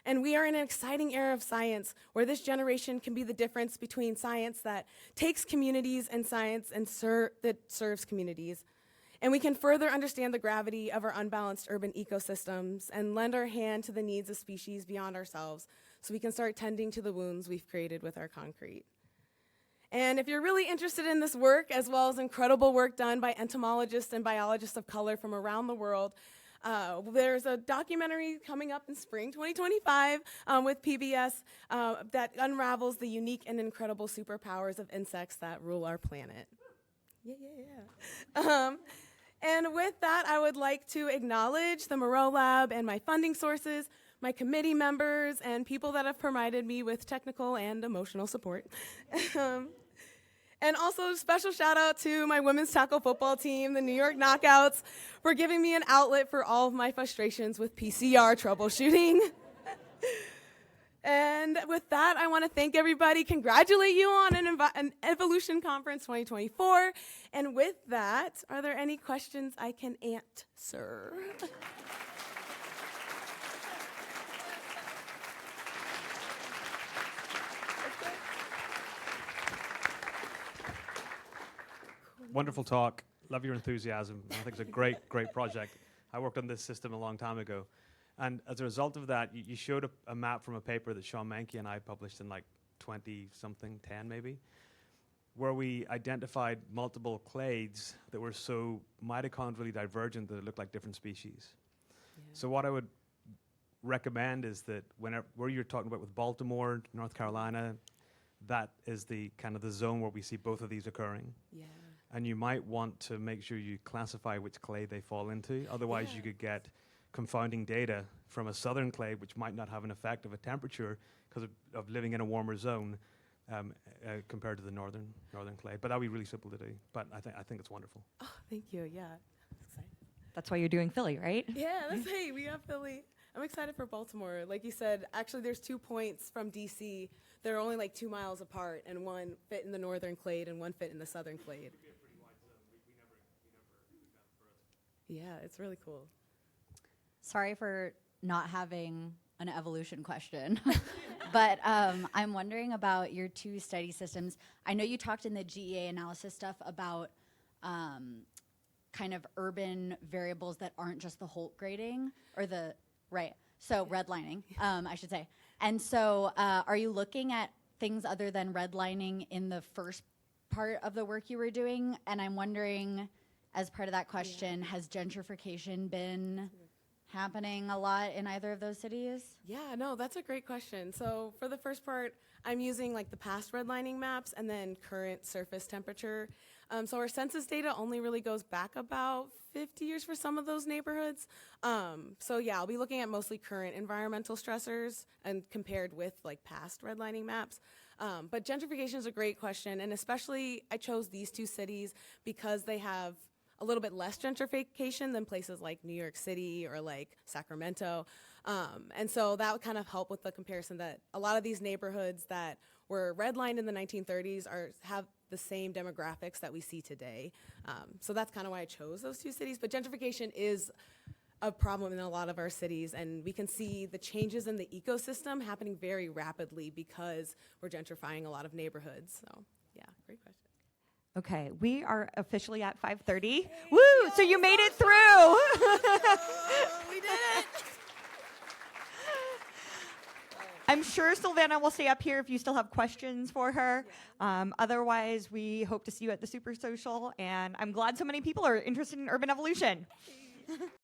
And we are in an exciting era of science where this generation can be the difference between science that takes communities and science that serves communities. And we can further understand the gravity of our unbalanced urban ecosystems and lend our hand to the needs of species beyond ourselves so we can start tending to the wounds we've created with our concrete. And if you're really interested in this work, as well as incredible work done by entomologists and biologists of color from around the world, there's a documentary coming up in spring 2025 with PBS that unravels the unique and incredible superpowers of insects that rule our planet. Yeah. And with that, I would like to acknowledge the Moreau Lab and my funding sources, my committee members, and people that have provided me with technical and emotional support. And also special shout out to my women's tackle football team, the New York Knockouts, for giving me an outlet for all of my frustrations with PCR troubleshooting. And with that, I want to thank everybody, congratulate you on an Evolution Conference 2024. And with that, are there any questions I can answer?
Wonderful talk. Love your enthusiasm. I think it's a great, great project. I worked on this system a long time ago. And as a result of that, you showed a map from a paper that Sean Menke and I published in like 20-something, 10 maybe, where we identified multiple clades that were so mitochondrially divergent that it looked like different species. Yeah. So what I would recommend is that where you're talking about with Baltimore, North Carolina, that is the kind of the zone where we see both of these occurring. Yeah. And you might want to make sure you classify which clade they fall into. Otherwise, you could get confounding data from a southern clade, which might not have an effect of a temperature because of living in a warmer zone compared to the northern clade. But that would be really simple to do. But I think it's wonderful.
Oh, thank you. Yeah. Excited.
That's why you're doing Philly, right?
Yeah, hey, we got Philly. I'm excited for Baltimore. Like you said, actually there's 2 points from DC that are only like 2 miles apart, and one fit in the northern clade and one fit in the southern clade. Yeah, it's really cool.
Sorry for not having an evolution question, but I'm wondering about your 2 study systems. I know you talked in the GEA analysis stuff about kind of urban variables that aren't just the Holt grading, or so redlining, I should say. And so are you looking at things other than redlining in the first part of the work you were doing? And I'm wondering, as part of that question, has gentrification been happening a lot in either of those cities?
Yeah, no, that's a great question. So for the first part, I'm using like the past redlining maps and then current surface temperature. So our census data only really goes back about 50 years for some of those neighborhoods. So yeah, I'll be looking at mostly current environmental stressors and compared with like past redlining maps. But gentrification is a great question, and especially I chose these 2 cities because they have a little bit less gentrification than places like New York City or like Sacramento. And so that would kind of help with the comparison that a lot of these neighborhoods that were redlined in the 1930s have the same demographics that we see today. So that's kind of why I chose those 2 cities. But gentrification is a problem in a lot of our cities, and we can see the changes in the ecosystem happening very rapidly because we're gentrifying a lot of neighborhoods. So yeah, great question.
Okay, we are officially at 5:30. Woo! So you made it through.
We did it.
I'm sure Sylvana will stay up here if you still have questions for her. Otherwise, we hope to see you at the Super Social, and I'm glad so many people are interested in urban evolution.